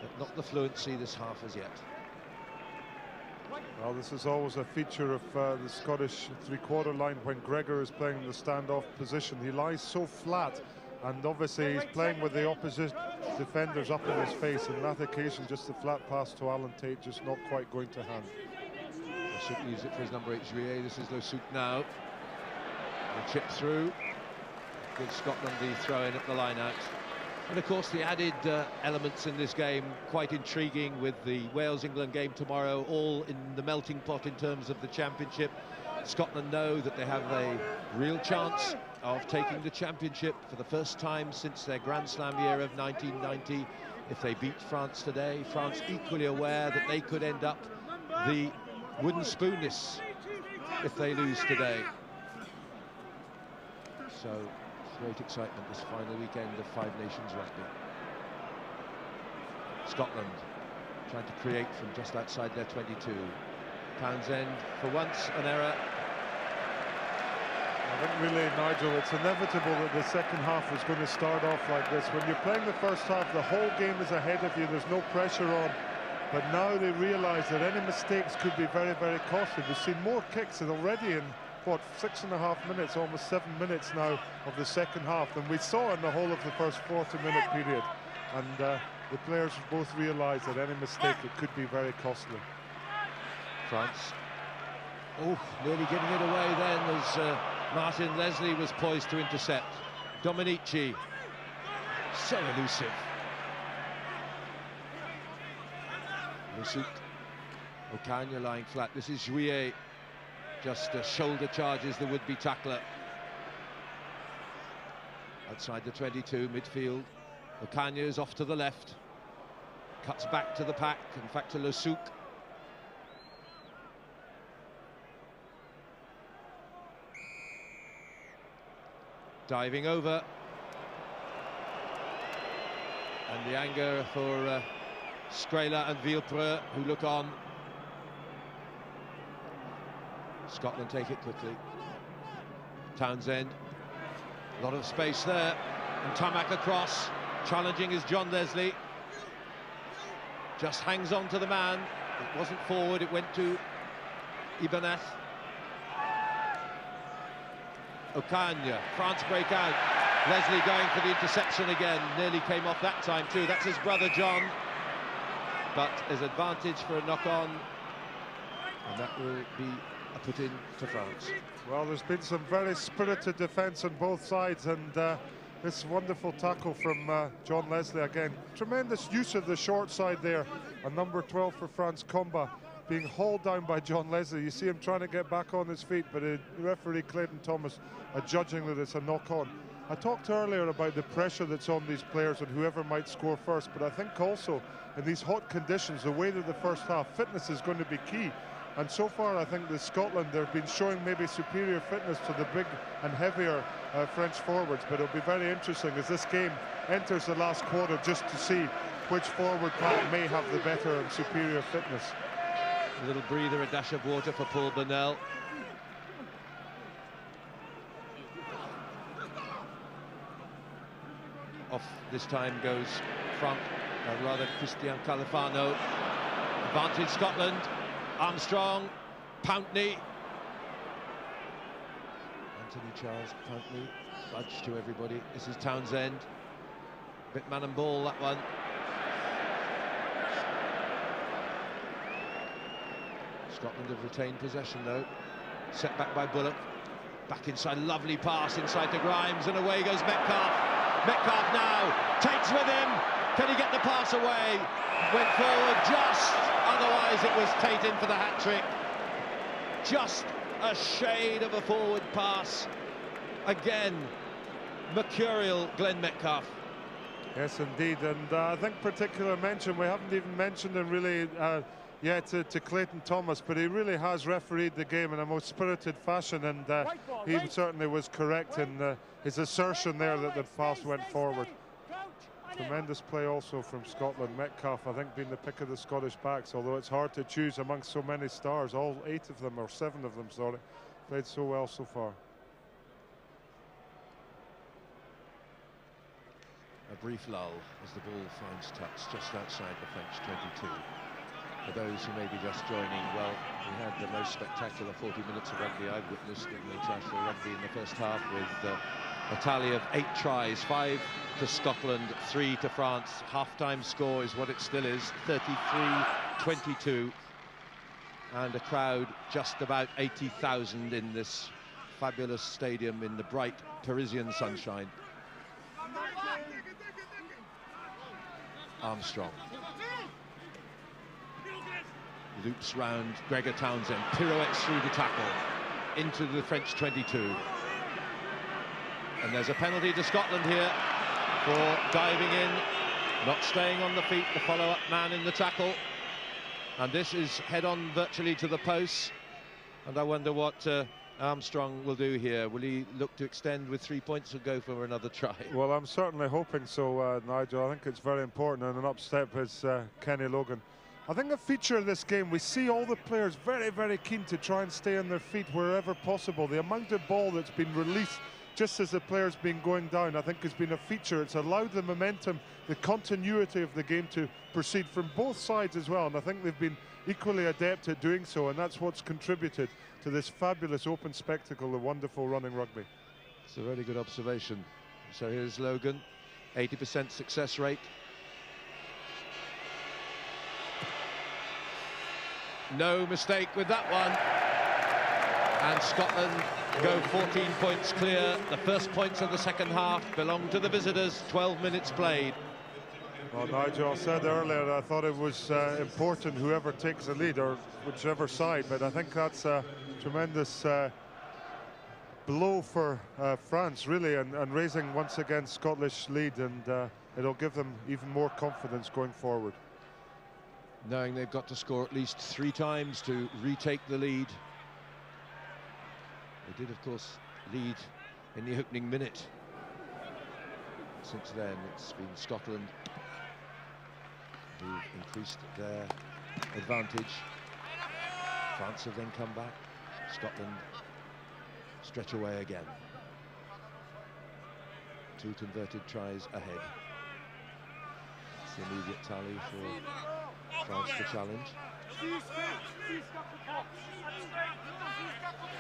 S4: but not the fluency this half as yet.
S5: Well, this is always a feature of the Scottish three-quarter line when Gregor is playing in the standoff position. He lies so flat, and obviously he's playing with the opposite defenders up in his face. And on that occasion, just a flat pass to Alan Tate, just not quite going to hand.
S4: Losuc leaves it for his number 8, Juillet. This is Losuc now. The chip through. Gives Scotland the throw-in at the line-out. And of course the added elements in this game, quite intriguing, with the Wales-England game tomorrow, all in the melting pot in terms of the championship. Scotland know that they have a real chance of taking the championship for the first time since their Grand Slam year of 1990. If they beat France today, France equally aware that they could end up the wooden spoonness if they lose today. So great excitement this final weekend of Five Nations rugby. Scotland trying to create from just outside their 22. Townsend, for once, an error.
S5: I think really, Nigel, it's inevitable that the second half is going to start off like this. When you're playing the first half, the whole game is ahead of you. There's no pressure on. But now they realise that any mistakes could be very, very costly. We've seen more kicks and already in, what, 6.5 minutes, almost 7 minutes now of the second half than we saw in the whole of the first 40-minute period. And the players both realise that any mistake, it could be very costly.
S4: France. Oh, nearly giving it away then as Martin Leslie was poised to intercept. Dominici, so elusive. Losuc, Ocaña lying flat. This is Juillet, just shoulder charges the would-be tackler. Outside the 22, midfield. Ocaña is off to the left. Cuts back to the pack, in fact to Losuc. Diving over. And the anger for Skrela and Villepreux, who look on. Scotland take it quickly. Townsend, a lot of space there, and Tamak across. Challenging is John Leslie. Just hangs on to the man. It wasn't forward, it went to Ibanez. Ocagne, France break out. Leslie going for the interception again, nearly came off that time too. That's his brother John, but there's advantage for a knock-on, and that will be a put-in to France.
S5: Well, there's been some very spirited defence on both sides, and this wonderful tackle from John Leslie again. Tremendous use of the short side there, and number 12 for France, Comba, being hauled down by John Leslie. You see him trying to get back on his feet, but referee Clayton Thomas adjudging that it's a knock-on. I talked earlier about the pressure that's on these players and whoever might score first, but I think also in these hot conditions, the way that the first half, fitness is going to be key. And so far, I think that Scotland, they've been showing maybe superior fitness to the big and heavier French forwards, but it'll be very interesting as this game enters the last quarter just to see which forward pack may have the better and superior fitness.
S4: A little breather, a dash of water for Paul Burnell. Off this time goes Frank, rather Christian Califano. Advantage Scotland. Armstrong, Pountney. Anthony Charles Pountney, budge to everybody. This is Townsend. Bit man and ball, that one. Scotland have retained possession though. Set back by Bullock. Back inside, lovely pass inside to Grimes, and away goes Metcalf. Metcalf now takes with him. Can he get the pass away? Went forward just, otherwise it was Tate in for the hat-trick. Just a shade of a forward pass. Again, mercurial Glenn Metcalf.
S5: Yes, indeed, and I think particular mention, we haven't even mentioned him really yet to Clayton Thomas, but he really has refereed the game in a most spirited fashion, and he certainly was correct in his assertion there that the pass went forward. Tremendous play also from Scotland. Metcalf, I think, being the pick of the Scottish backs, although it's hard to choose amongst so many stars. All 8 of them, or 7 of them, sorry, played so well so far.
S4: A brief lull as the ball finds touch just outside the French 22. For those who may be just joining, well, we had the most spectacular 40 minutes of rugby I've witnessed in international rugby in the first half, with a tally of 8 tries, 5 to Scotland, 3 to France. Half-time score is what it still is, 33-22, and a crowd just about 80,000 in this fabulous stadium in the bright Parisian sunshine. Armstrong loops round Gregor Townsend, pirouettes through the tackle into the French 22. And there's a penalty to Scotland here for diving in, not staying on the feet, the follow-up man in the tackle. And this is head-on virtually to the post. And I wonder what Armstrong will do here. Will he look to extend with 3 points or go for another try?
S5: Well, I'm certainly hoping so, Nigel. I think it's very important, and an up-step is Kenny Logan. I think the feature of this game, we see all the players very, very keen to try and stay on their feet wherever possible. The amount of ball that's been released just as the player's been going down, I think, has been a feature. It's allowed the momentum, the continuity of the game to proceed from both sides as well, and I think they've been equally adept at doing so, and that's what's contributed to this fabulous open spectacle of wonderful running rugby.
S4: It's a very good observation. So here's Logan, 80% success rate. No mistake with that one. And Scotland go 14 points clear. The first points of the second half belong to the visitors. 12 minutes played.
S5: Well, Nigel, I said earlier I thought it was important whoever takes the lead, or whichever side, but I think that's a tremendous blow for France, really, and raising once again Scottish lead, and it'll give them even more confidence going forward.
S4: Knowing they've got to score at least 3 times to retake the lead. They did, of course, lead in the opening minute. Since then, it's been Scotland who've increased their advantage. France have then come back. Scotland stretch away again. 2 converted tries ahead. That's the immediate tally for France to challenge.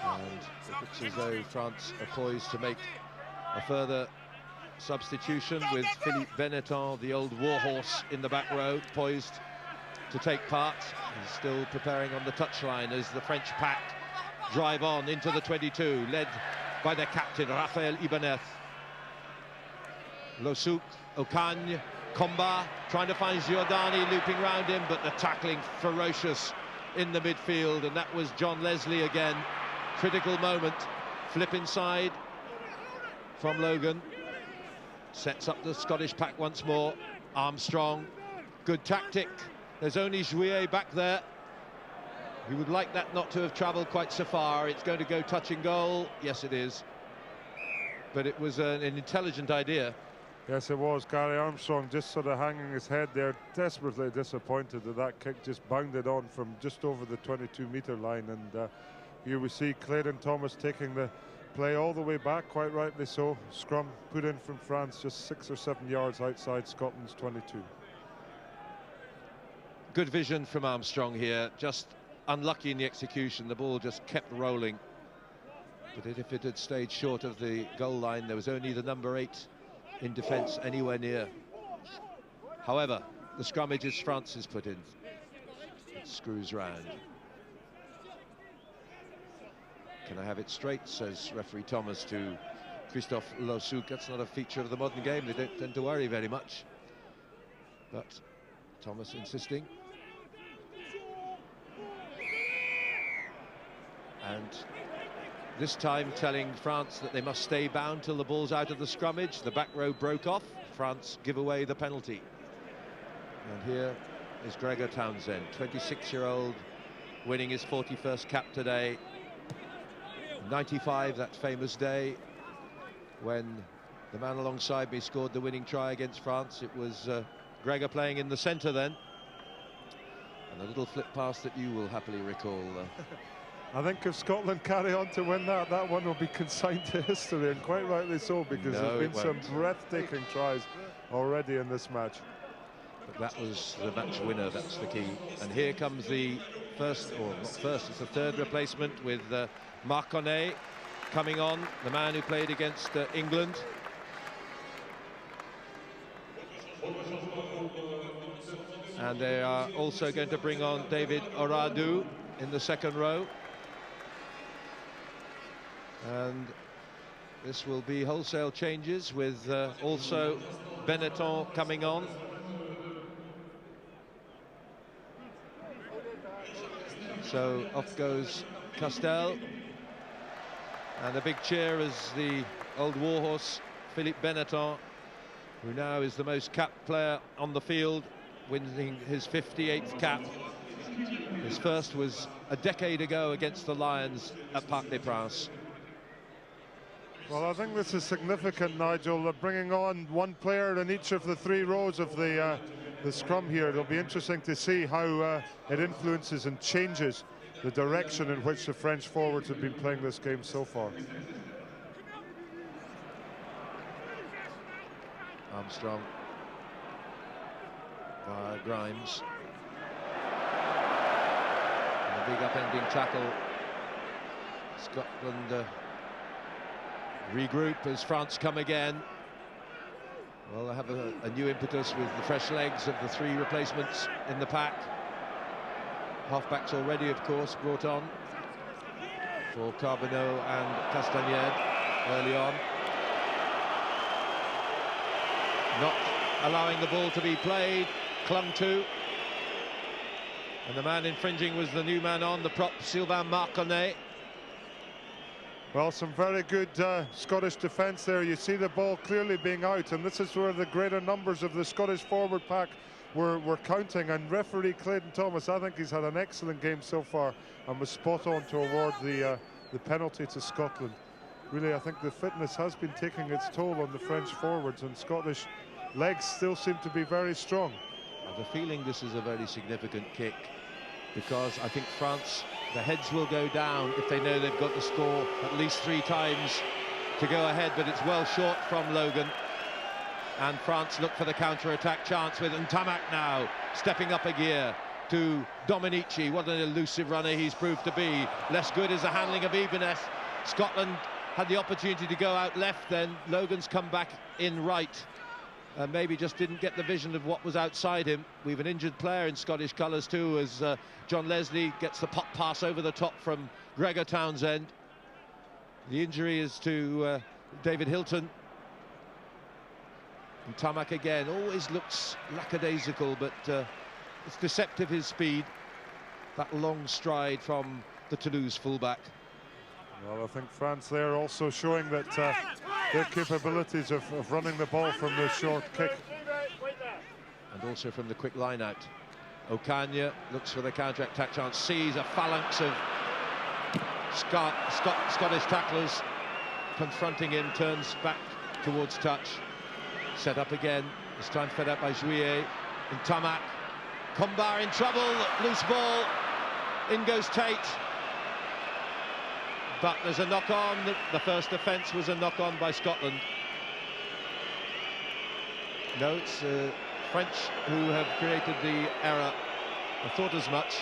S4: And It looks as though France are poised to make a further substitution with Philippe Benetton, the old warhorse, in the back row, poised to take part. He's still preparing on the touchline as the French pack drive on into the 22, led by their captain, Raphael Ibanez. Losuk, Ocagne, Comba, trying to find Giordani, looping round him, but the tackling ferocious in the midfield, and that was John Leslie again. Critical moment, flip inside from Logan. Sets up the Scottish pack once more. Armstrong, good tactic. There's only Jouet back there. He would like that not to have travelled quite so far. It's going to go touch and goal. Yes, it is. But it was an intelligent idea.
S5: Yes, it was. Gary Armstrong just sort of hanging his head there, desperately disappointed that that kick just bounded on from just over the 22-metre line. And here we see Clayton Thomas taking the play all the way back, quite rightly so. Scrum put in from France, just 6 or 7 yards outside Scotland's 22.
S4: Good vision from Armstrong here, just unlucky in the execution. The ball just kept rolling. But if it had stayed short of the goal line, there was only the number 8 in defence anywhere near. However, the scrummage is France's put in. It screws round. Can I have it straight, says referee Thomas to Christophe Losuk. That's not a feature of the modern game. They don't tend to worry very much. But Thomas insisting. And this time telling France that they must stay bound till the ball's out of the scrummage. The back row broke off. France give away the penalty. And here is Gregor Townsend, 26-year-old, winning his 41st cap today. 95, that famous day when the man alongside me scored the winning try against France. It was Gregor playing in the centre then. And a little flip pass that you will happily recall.
S5: I think if Scotland carry on to win that, that one will be consigned to history, and quite rightly so, because there's been some breathtaking tries already in this match.
S4: But that was the match winner, that's the key. And here comes the first, or not first, it's the third replacement with Marconnet coming on, the man who played against England. And they are also going to bring on David Oradu in the second row. And this will be wholesale changes with also Benetton coming on. So off goes Castel. And a big cheer as the old warhorse, Philippe Benetton, who now is the most capped player on the field, winning his 58th cap. His first was a decade ago against the Lions at Parc des Princes.
S5: Well, I think this is significant, Nigel. They're bringing on one player in each of the 3 rows of the scrum here. It'll be interesting to see how it influences and changes the direction in which the French forwards have been playing this game so far.
S4: Armstrong via Grimes. And a big upending tackle. Scotland regroup as France come again. Well, they have a new impetus with the fresh legs of the 3 replacements in the pack. Halfbacks already, of course, brought on for Carbonneau and Castagned early on. Not allowing the ball to be played, clung to. And the man infringing was the new man on, the prop, Sylvain Marconnet.
S5: Well, some very good Scottish defence there. You see the ball clearly being out, and this is where the greater numbers of the Scottish forward pack were counting. And referee Clayton Thomas, I think he's had an excellent game so far and was spot on to award the penalty to Scotland. Really, I think the fitness has been taking its toll on the French forwards, and Scottish legs still seem to be very strong.
S4: I have a feeling this is a very significant kick, because I think France, the heads will go down if they know they've got to score at least 3 times to go ahead, but it's well short from Logan. And France look for the counter-attack chance with Ntamak now stepping up a gear to Dominici. What an elusive runner he's proved to be. Less good is the handling of Ibanez. Scotland had the opportunity to go out left, then Logan's come back in right. Maybe just didn't get the vision of what was outside him. We've an injured player in Scottish colours too, as John Leslie gets the pop pass over the top from Gregor Townsend. The injury is to David Hilton. And Tamak again always looks lackadaisical, but it's deceptive, his speed. That long stride from the Toulouse fullback.
S5: Well, I think France there also showing that their capabilities of running the ball from the short kick.
S4: And also from the quick line out. Okanya looks for the counter-attack chance, sees a phalanx of Scottish tacklers confronting him, turns back towards touch. Set up again, this time fed up by Juillet. And Tamak. Combar in trouble, loose ball. In goes Tate. But there's a knock-on. The first offence was a knock-on by Scotland. No, it's French who have created the error. I thought as much.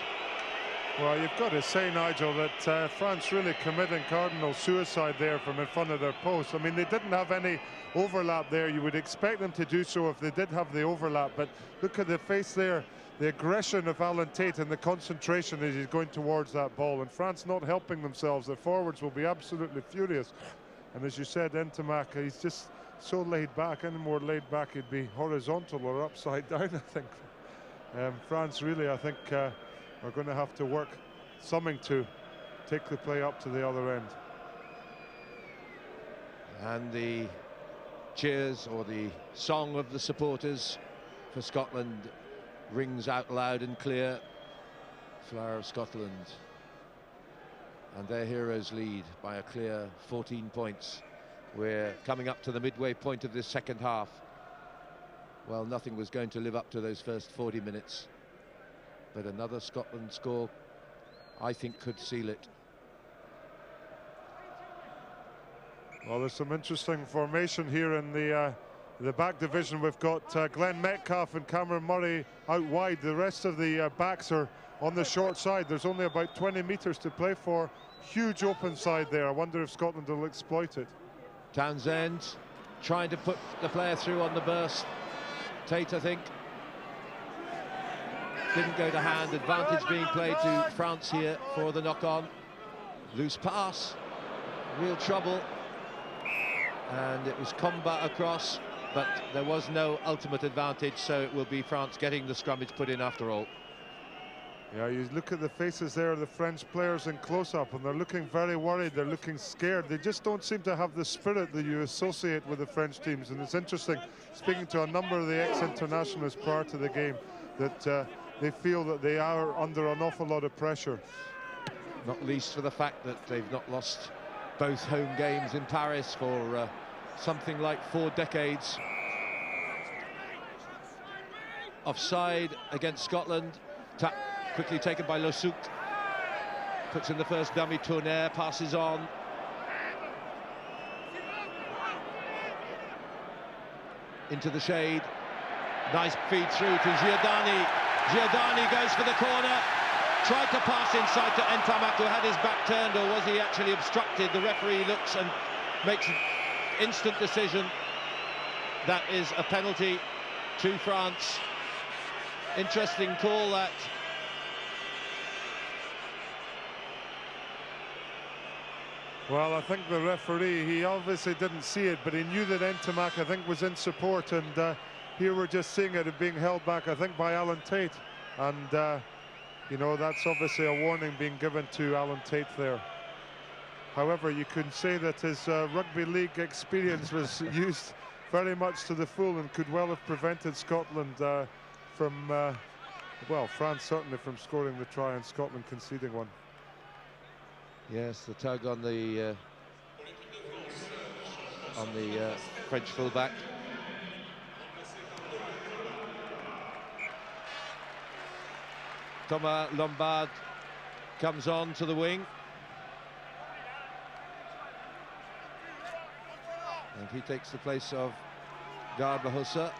S5: Well, you've got to say, Nigel, that France really committing cardinal suicide there from in front of their post. I mean, they didn't have any overlap there. You would expect them to do so if they did have the overlap. But look at the face there. The aggression of Alan Tate and the concentration as he's going towards that ball, and France not helping themselves. The forwards will be absolutely furious. And as you said, Ntamak, he's just so laid back. Any more laid back, he'd be horizontal or upside down, I think. France really, I think, are going to have to work something to take the play up to the other end.
S4: And the cheers, or the song of the supporters for Scotland, rings out loud and clear. Flower of Scotland, and their heroes lead by a clear 14 points. We're coming up to the midway point of this second half. Well, nothing was going to live up to those first 40 minutes, but another Scotland score, I think, could seal it.
S5: Well, there's some interesting formation here in the back division. We've got Glenn Metcalf and Cameron Murray out wide. The rest of the backs are on the short side. There's only about 20 metres to play for. Huge open side there. I wonder if Scotland will exploit it.
S4: Townsend trying to put the player through on the burst. Tate, I think, didn't go to hand. Advantage being played to France here for the knock-on. Loose pass, real trouble. And it was combat across, but there was no ultimate advantage, so it will be France getting the scrummage put in after all.
S5: Yeah, you look at the faces there of the French players in close-up, and they're looking very worried, they're looking scared. They just don't seem to have the spirit that you associate with the French teams. And it's interesting, speaking to a number of the ex-internationalists prior to the game, that they feel that they are under an awful lot of pressure.
S4: Not least for the fact that they've not lost both home games in Paris for something like 4 decades. Offside against Scotland. Tap quickly taken by Losouk. Puts in the first dummy. Tonnerre passes on. Into the shade. Nice feed through to Giordani. Giordani goes for the corner. Tried to pass inside to Ntamak, who had his back turned, or was he actually obstructed? The referee looks and makes an instant decision. That is a penalty to France. Interesting call, that.
S5: Well, I think the referee, he obviously didn't see it, but he knew that Ntamak, I think, was in support, and here we're just seeing it being held back, I think, by Alan Tate. And you know, that's obviously a warning being given to Alan Tate there. However, you could say that his rugby league experience was used very much to the full and could well have prevented Scotland from, well, France certainly from scoring the try and Scotland conceding one.
S4: Yes, the tug on the French fullback. Thomas Lombard comes on to the wing. And he takes the place of Garba Hossa.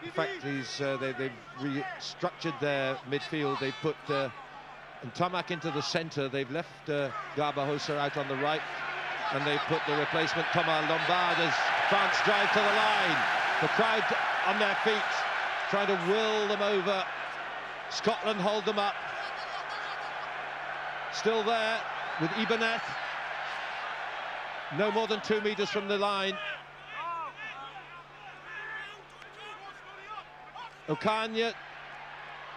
S4: In fact, they've restructured their midfield. They put And Tomac into the centre. They've left Garbajosa out on the right, and they've put the replacement Thomas Lombard as France drive to the line. The crowd on their feet, trying to will them over. Scotland hold them up. Still there with Ibanez. No more than 2 meters from the line. Ocaña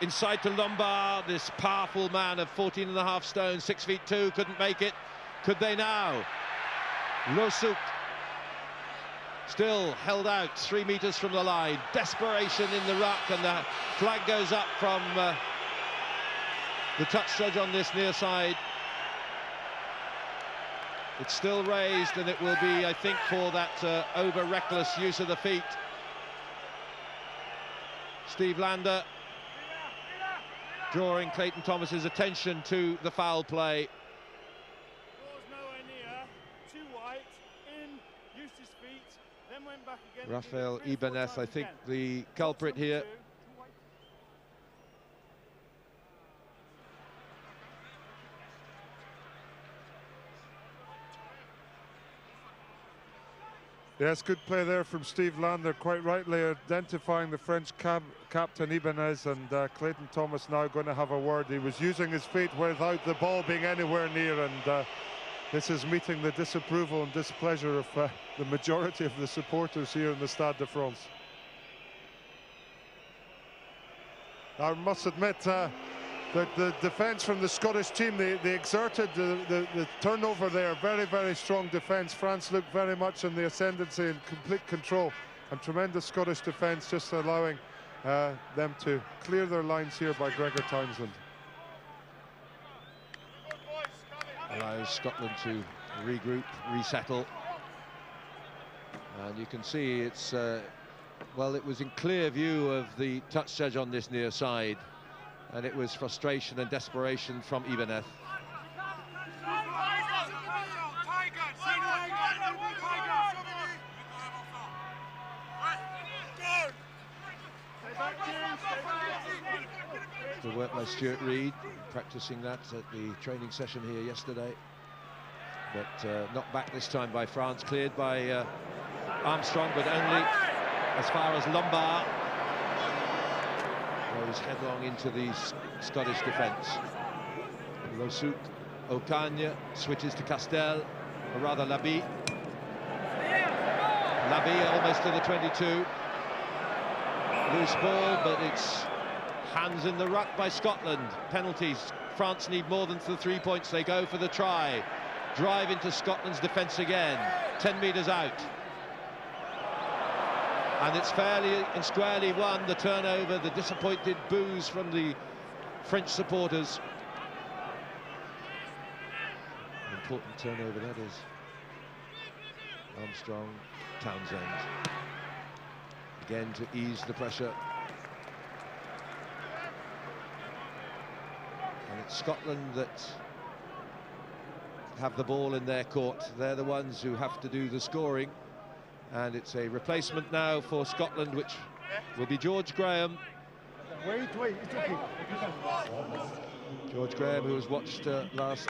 S4: inside to Lombard, this powerful man of 14.5 stone, 6'2", couldn't make it. Could they now? Losuk still held out 3 meters from the line. Desperation in the ruck, and the flag goes up from the touch judge on this near side. It's still raised, and it will be, I think, for that over-reckless use of the feet. Steve Lander drawing Clayton Thomas's attention to the foul play. Rafael Ibanez, I think, the culprit here.
S5: Yes, good play there from Steve Lander, quite rightly identifying the French captain Ibanez, and Clayton Thomas now going to have a word. He was using his feet without the ball being anywhere near, and this is meeting the disapproval and displeasure of the majority of the supporters here in the Stade de France. I must admit that the defence from the Scottish team, they exerted the turnover there. Very, very strong defence. France looked very much in the ascendancy and complete control. And tremendous Scottish defence, just allowing them to clear their lines here by Gregor Townsend.
S4: Allows Scotland to regroup, resettle. And you can see it's, well, it was in clear view of the touch judge on this near side. And it was frustration and desperation from Ibanez. The work by Stuart Reid, practicing that at the training session here yesterday. But knocked back this time by France, cleared by Armstrong, but only as far as Lombard. Goes headlong into the Scottish defence. Losuk, Ocaña, switches to Castel, or rather Labi. Labi almost to the 22. Loose ball, but it's hands in the ruck by Scotland. Penalties. France need more than the 3 points. They go for the try. Drive into Scotland's defence again. 10 metres out. And it's fairly and squarely won. The turnover, the disappointed boos from the French supporters. An important turnover, that is. Armstrong, Townsend. Again to ease the pressure. And it's Scotland that have the ball in their court. They're the ones who have to do the scoring. And it's a replacement now for Scotland, which will be George Graham.
S11: Wait, it's okay.
S4: George Graham, who was watched last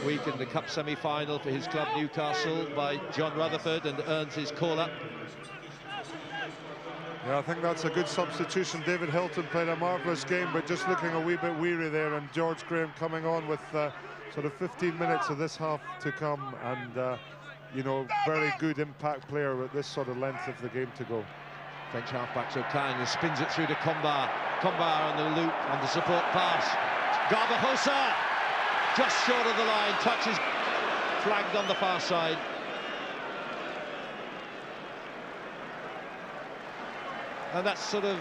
S4: week in the Cup semi-final for his club Newcastle by John Rutherford, and earns his call-up.
S5: Yeah, I think that's a good substitution. David Hilton played a marvellous game, but just looking a wee bit weary there, and George Graham coming on with sort of 15 minutes of this half to come, and you know, very good impact player with this sort of length of the game to go.
S4: French halfback Ocaña spins it through to Combar. Combar on the loop, on the support pass. Garbajosa just short of the line, touches, flagged on the far side. And that's sort of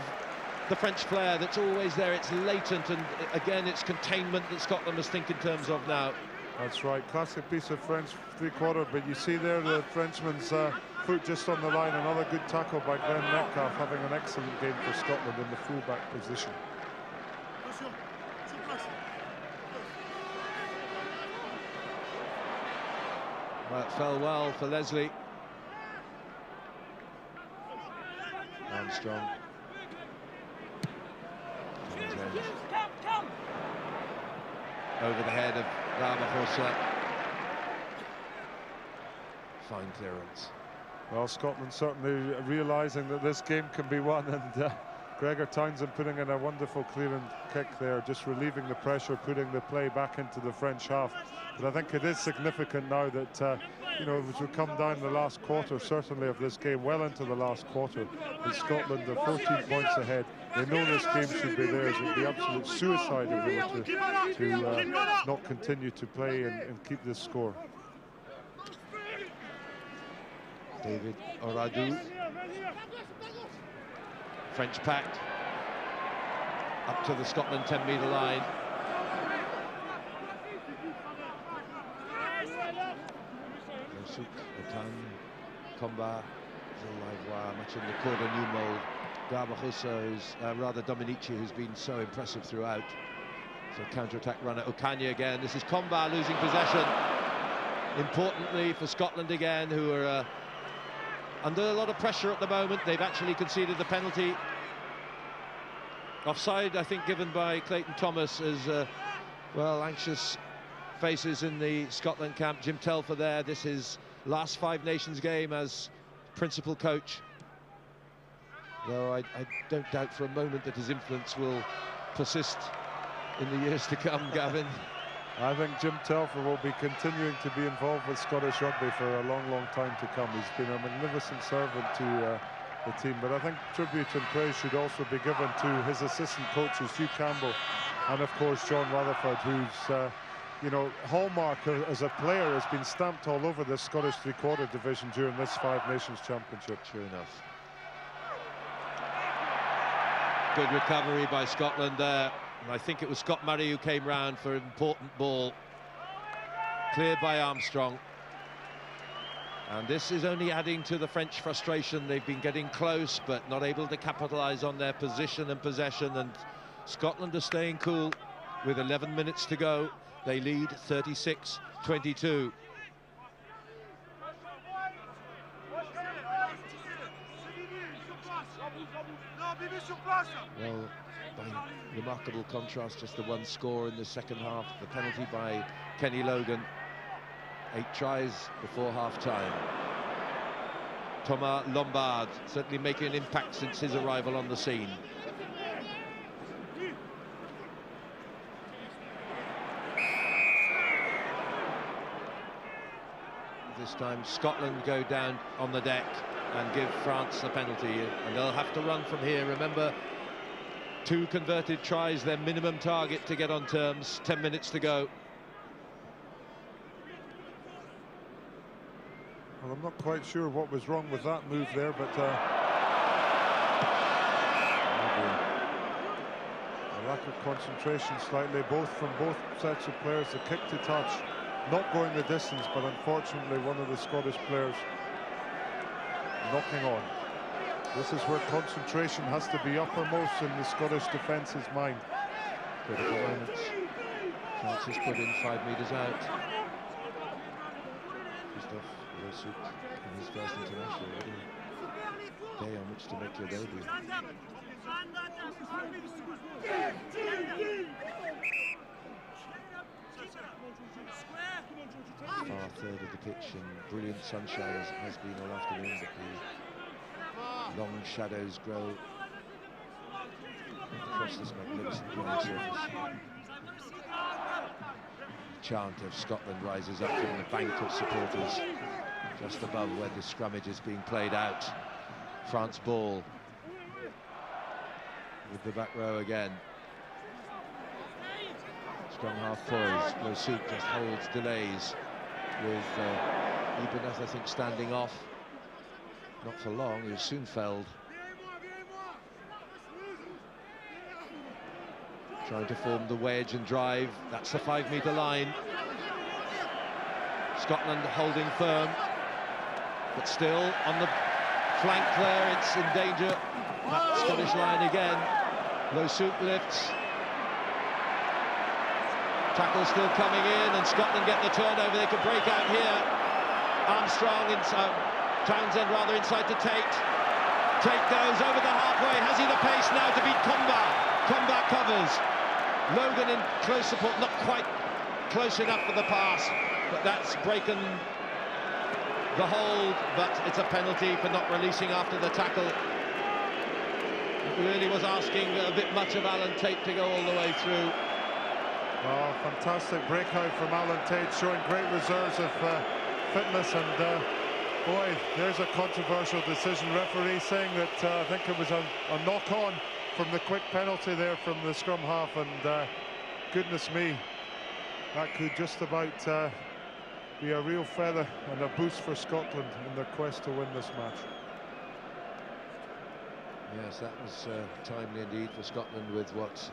S4: the French flair that's always there. It's latent, and again, it's containment that Scotland must think in terms of now.
S5: That's right, classic piece of French three-quarter, but you see there the Frenchman's foot just on the line. Another good tackle by Glenn Metcalf, having an excellent game for Scotland in the full-back position.
S4: Well, it fell well for Leslie. Armstrong. over the head of Ramaphosa. Fine clearance.
S5: Well, Scotland certainly realising that this game can be won, and Gregor Townsend putting in a wonderful clearing kick there, just relieving the pressure, putting the play back into the French half. But I think it is significant now that, you know, as we come down the last quarter, certainly of this game, well into the last quarter, that Scotland are 14 points ahead. They know this game should be theirs. It would be absolute suicide if they were to not continue to play and keep this score.
S4: David Oradou. French packed up to the Scotland 10-metre line. Souk, Otan, Comba, Zilaivois, much in the Corda new mould. Ramaphosa, who's rather Dominici, who's been so impressive throughout. So counter-attack runner, Okanya again. This is Comba losing possession. Importantly for Scotland again, who are under a lot of pressure at the moment. They've actually conceded the penalty. Offside, I think, given by Clayton Thomas, as well, anxious faces in the Scotland camp. Jim Telfer there. This is last Five Nations game as principal coach. Though I don't doubt for a moment that his influence will persist in the years to come, Gavin.
S5: I think Jim Telfer will be continuing to be involved with Scottish rugby for a long, long time to come. He's been a magnificent servant to the team, but I think tribute and praise should also be given to his assistant coaches, Hugh Campbell, and of course John Rutherford, whose you know, hallmark as a player has been stamped all over the Scottish three-quarter division during this Five Nations Championship.
S4: True enough. Good recovery by Scotland there. And I think it was Scott Murray who came round for an important ball. Cleared by Armstrong. And this is only adding to the French frustration. They've been getting close, but not able to capitalise on their position and possession. And Scotland are staying cool with 11 minutes to go. They lead 36-22. Well, by remarkable contrast, just the one score in the second half. The penalty by Kenny Logan. 8 tries before half-time. Thomas Lombard certainly making an impact since his arrival on the scene. This time Scotland go down on the deck and give France the penalty, and they'll have to run from here. Remember, 2 converted tries, their minimum target to get on terms. 10 minutes to go.
S5: Well, I'm not quite sure what was wrong with that move there, but a lack of concentration slightly, from both sets of players. The kick to touch, not going the distance, but unfortunately one of the Scottish players knocking on. This is where concentration has to be uppermost in the Scottish defence's mind.
S4: Critical moments. Francis put in 5 metres out. Christophe Roussouk in his first international. What a day on which to make your debut. Far third of the pitch and brilliant sunshine has been all afternoon, but the long shadows grow across this magnificent playing surface. The chant of Scotland rises up from the bank of supporters just above where the scrummage is being played out. France ball with the back row again. Scrum half poised. Roussouk just holds, delays, with Ibanez, I think, standing off. Not for long, he was soon felled. Trying to form the wedge and drive. That's the 5 metre line. Scotland holding firm, but still on the flank there, it's in danger. That Scottish line again. Roussouk lifts. Tackle still coming in, and Scotland get the turnover. They could break out here. Armstrong, Townsend rather, inside to Tate. Tate goes over the halfway. Has he the pace now to beat Comba? Comba covers. Logan in close support, not quite close enough for the pass, but that's broken the hold, but it's a penalty for not releasing after the tackle. It really was asking a bit much of Alan Tate to go all the way through.
S5: Oh, fantastic breakout from Alan Tate, showing great reserves of fitness, and boy, there's a controversial decision. Referee saying that I think it was a knock-on from the quick penalty there from the scrum half, and goodness me, that could just about be a real feather and a boost for Scotland in their quest to win this match.
S4: Yes, that was timely indeed for Scotland with, what,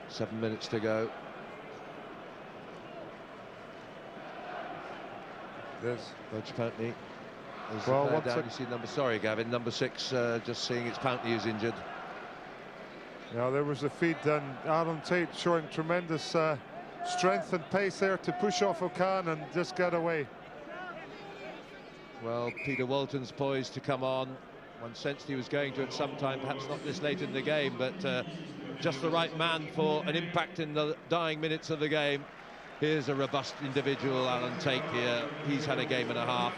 S4: 7 minutes to go.
S5: Yes.
S4: Coach Pountney.
S5: Well,
S4: down, you see number, sorry Gavin, number 6, just seeing it's Pountney who's injured.
S5: Yeah, there was a feed, and Alan Tate showing tremendous strength and pace there to push off O'Kane and just get away.
S4: Well, Peter Walton's poised to come on. One sensed he was going to at some time, perhaps not this late in the game, but just the right man for an impact in the dying minutes of the game. Here's a robust individual, Alan Tate here. He's had a game and a half.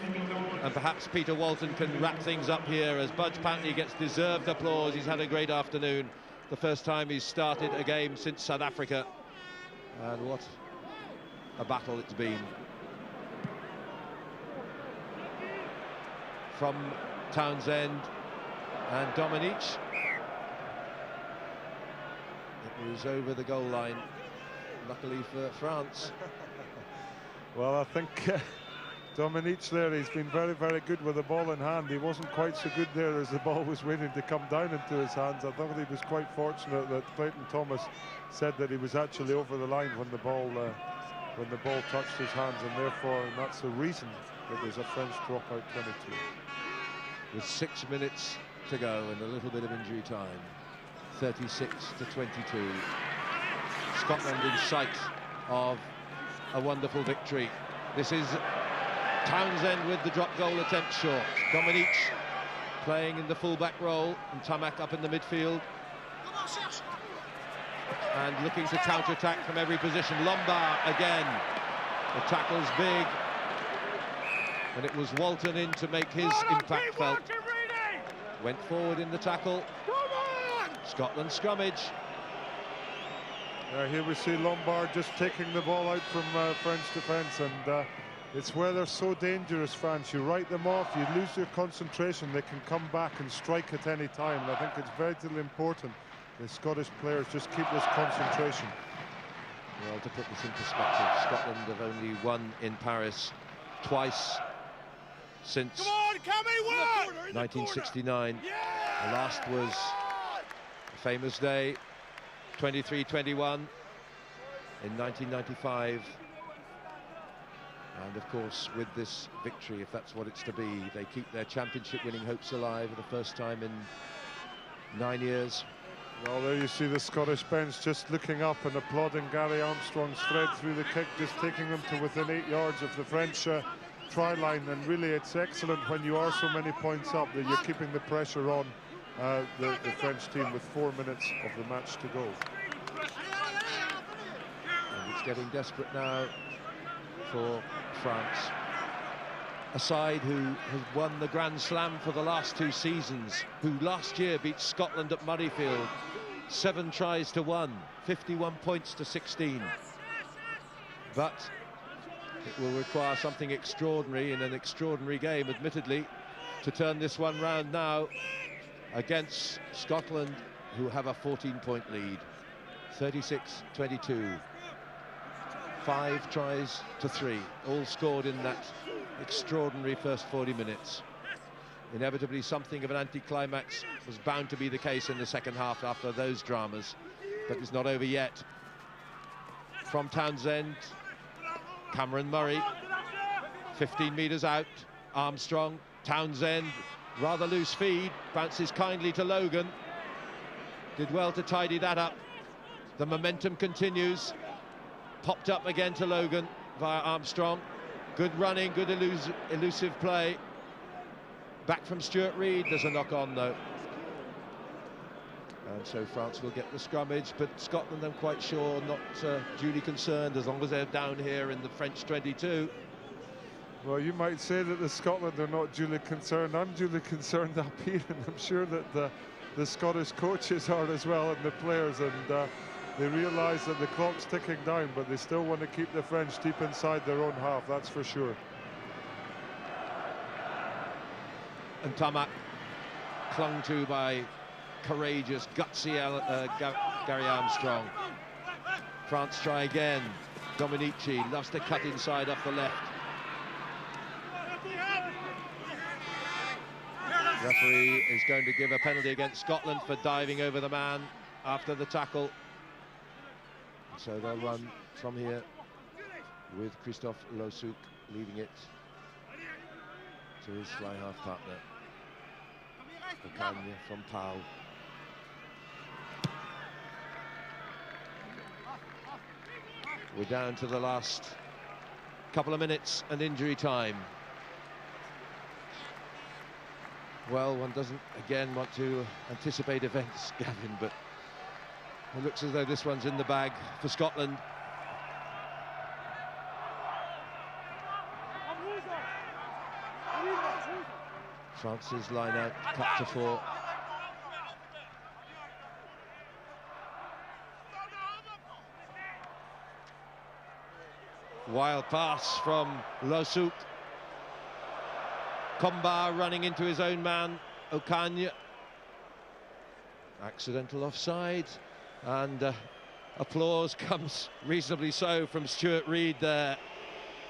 S4: And perhaps Peter Walton can wrap things up here as Budge Pountney gets deserved applause. He's had a great afternoon. The first time he's started a game since South Africa. And what a battle it's been. From Townsend and Dominic. It was over the goal line, luckily for France.
S5: Well, I think Dominic there, he's been very, very good with the ball in hand. He wasn't quite so good there as the ball was waiting to come down into his hands. I thought he was quite fortunate that Clayton Thomas said that he was actually over the line when the ball touched his hands, and therefore, and that's the reason that there's a French dropout 22.
S4: With 6 minutes to go and a little bit of injury time, 36 to 22. Scotland in sight of a wonderful victory. This is Townsend with the drop goal attempt short. Dominic playing in the fullback role, and Tamak up in the midfield. And looking to counter-attack from every position. Lombard again. The tackle's big. And it was Walton in to make his impact felt. Went forward in the tackle. Scotland scrummage.
S5: Here we see Lombard just taking the ball out from French defence, and it's where they're so dangerous, France. You write them off, you lose your concentration, they can come back and strike at any time. And I think it's vitally important the Scottish players just keep this concentration.
S4: Well, to put this in perspective, Scotland have only won in Paris twice since 1969. The last was a famous day, 23-21 in 1995. And of course, with this victory, if that's what it's to be, they keep their championship winning hopes alive for the first time in 9 years.
S5: Well, there you see the Scottish bench just looking up and applauding Gary Armstrong's thread through the kick, just taking them to within 8 yards of the French try line. And really, it's excellent when you are so many points up that you're keeping the pressure on the French team with 4 minutes of the match to go.
S4: And it's getting desperate now for France. A side who has won the Grand Slam for the last 2 seasons, who last year beat Scotland at Murrayfield 7 tries to 1, 51 points to 16. But it will require something extraordinary in an extraordinary game, admittedly, to turn this one round now against Scotland, who have a 14-point lead. 36-22. 5 tries to 3, all scored in that extraordinary first 40 minutes. Inevitably, something of an anticlimax was bound to be the case in the second half after those dramas, but it's not over yet. From Townsend, Cameron Murray, 15 metres out, Armstrong, Townsend, rather loose feed, bounces kindly to Logan, did well to tidy that up. The momentum continues, popped up again to Logan via Armstrong. Good running, good elusive play. Back from Stuart Reid, there's a knock-on though. And so France will get the scrummage, but Scotland, I'm quite sure, not duly concerned as long as they're down here in the French 22.
S5: Well, you might say that the Scotland are not duly concerned. I'm duly concerned up here, and I'm sure that the Scottish coaches are as well, and the players, and they realise that the clock's ticking down, but they still want to keep the French deep inside their own half, that's for sure.
S4: And Tamak, clung to by courageous, gutsy Gary Armstrong. France try again. Dominici loves to cut inside off the left. Referee is going to give a penalty against Scotland for diving over the man after the tackle. So they'll run from here with Christophe Losuk leading it to his fly half partner. Ocagne from Pau. We're down to the last couple of minutes and injury time. Well, one doesn't, again, want to anticipate events, Gavin, but it looks as though this one's in the bag for Scotland. France's line out, cut to 4. Wild pass from Losuk. Combar running into his own man, Ocagne. Accidental offside, and applause comes reasonably so from Stuart Reid there.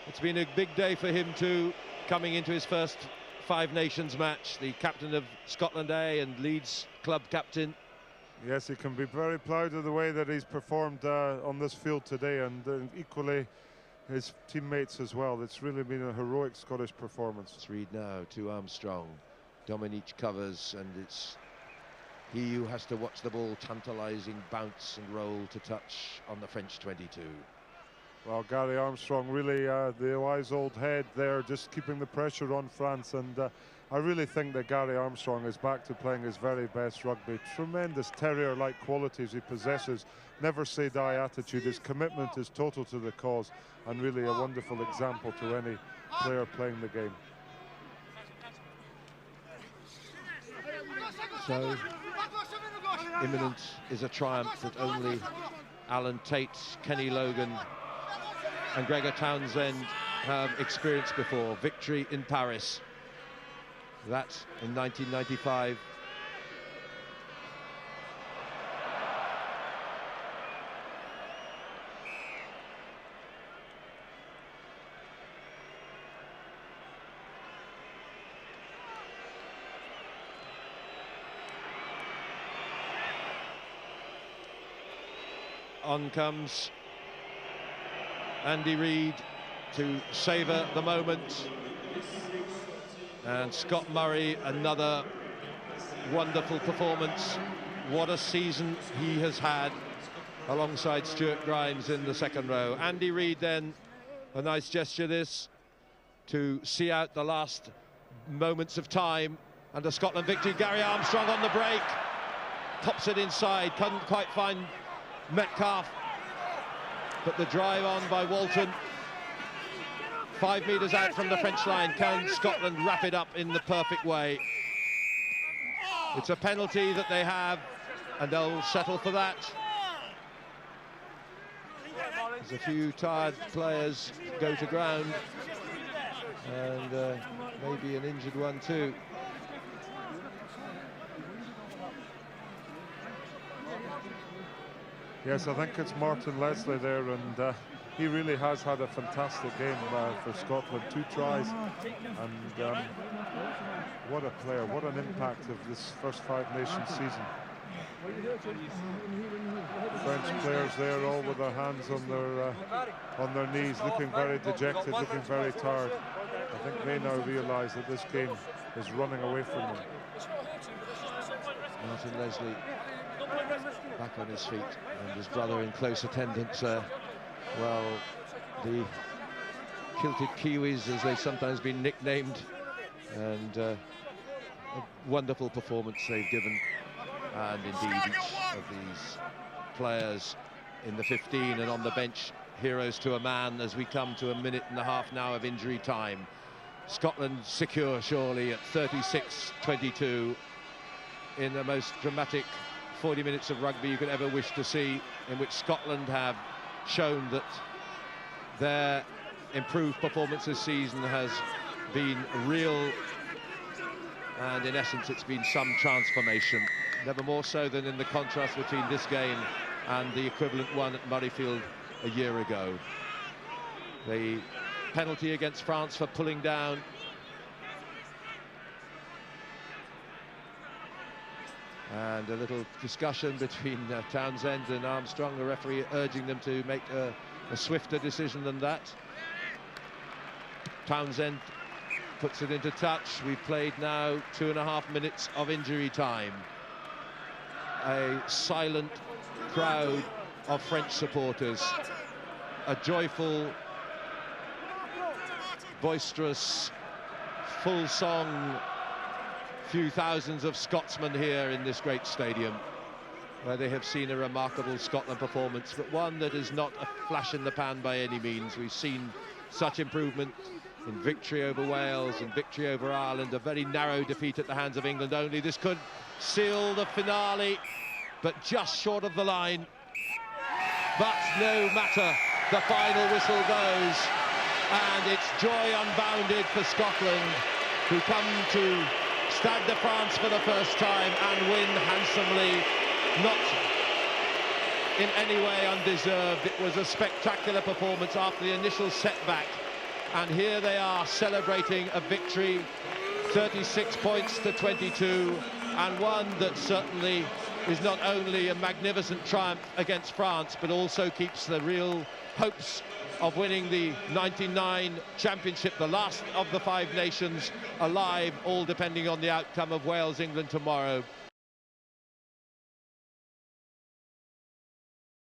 S4: It's been a big day for him too, coming into his first Five Nations match, the captain of Scotland A and Leeds club captain.
S5: Yes, he can be very proud of the way that he's performed on this field today, and equally his teammates as well. It's really been a heroic Scottish performance.
S4: It's Reid now to Armstrong. Dominic covers, and it's he who has to watch the ball tantalising bounce and roll to touch on the French 22.
S5: Well, Gary Armstrong really, the wise old head there, just keeping the pressure on France, and I really think that Gary Armstrong is back to playing his very best rugby. Tremendous terrier-like qualities he possesses, never say die attitude. His commitment is total to the cause, and really a wonderful example to any player playing the game.
S4: So imminent is a triumph that only Alan Tate, Kenny Logan and Gregor Townsend have experienced before. Victory in Paris. That in 1995. On comes Andy Reid to savour the moment, and Scott Murray, another wonderful performance. What a season he has had alongside Stuart Grimes in the second row. Andy Reid then, a nice gesture this, to see out the last moments of time, and a Scotland victory. Gary Armstrong on the break, pops it inside, couldn't quite find Metcalf, but the drive on by Walton, 5 metres out from the French line. Can Scotland wrap it up in the perfect way? It's a penalty that they have, and they'll settle for that. There's a few tired players go to ground, and maybe an injured one too.
S5: Yes, I think it's Martin Leslie there, and he really has had a fantastic game for Scotland. 2 tries, and what a player, what an impact of this first Five Nations season. French players there, all with their hands on their knees, looking very dejected, looking very tired. I think they now realise that this game is running away from them.
S4: Martin Leslie back on his feet, and his brother in close attendance. Well, the kilted Kiwis, as they've sometimes been nicknamed, and a wonderful performance they've given. And indeed, each of these players in the 15 and on the bench, heroes to a man as we come to a minute and a half now of injury time. Scotland secure, surely, at 36-22 in the most dramatic 40 minutes of rugby you could ever wish to see, in which Scotland have shown that their improved performance this season has been real, and in essence it's been some transformation, never more so than in the contrast between this game and the equivalent one at Murrayfield a year ago. The penalty against France for pulling down. And a little discussion between Townsend and Armstrong, the referee urging them to make a swifter decision than that. Townsend puts it into touch. We've played now 2.5 minutes of injury time. A silent crowd of French supporters. A joyful, boisterous, full song, few thousands of Scotsmen here in this great stadium, where they have seen a remarkable Scotland performance, but one that is not a flash in the pan by any means. We've seen such improvement in victory over Wales and victory over Ireland, a very narrow defeat at the hands of England only. This could seal the finale, but just short of the line. But no matter, the final whistle goes, and it's joy unbounded for Scotland, who come to Stade de France for the first time and win handsomely, not in any way undeserved. It was a spectacular performance after the initial setback, and here they are celebrating a victory, 36 points to 22, and one that certainly is not only a magnificent triumph against France, but also keeps the real hopes of winning the 99 championship, the last of the 5 nations, alive, all depending on the outcome of Wales-England tomorrow.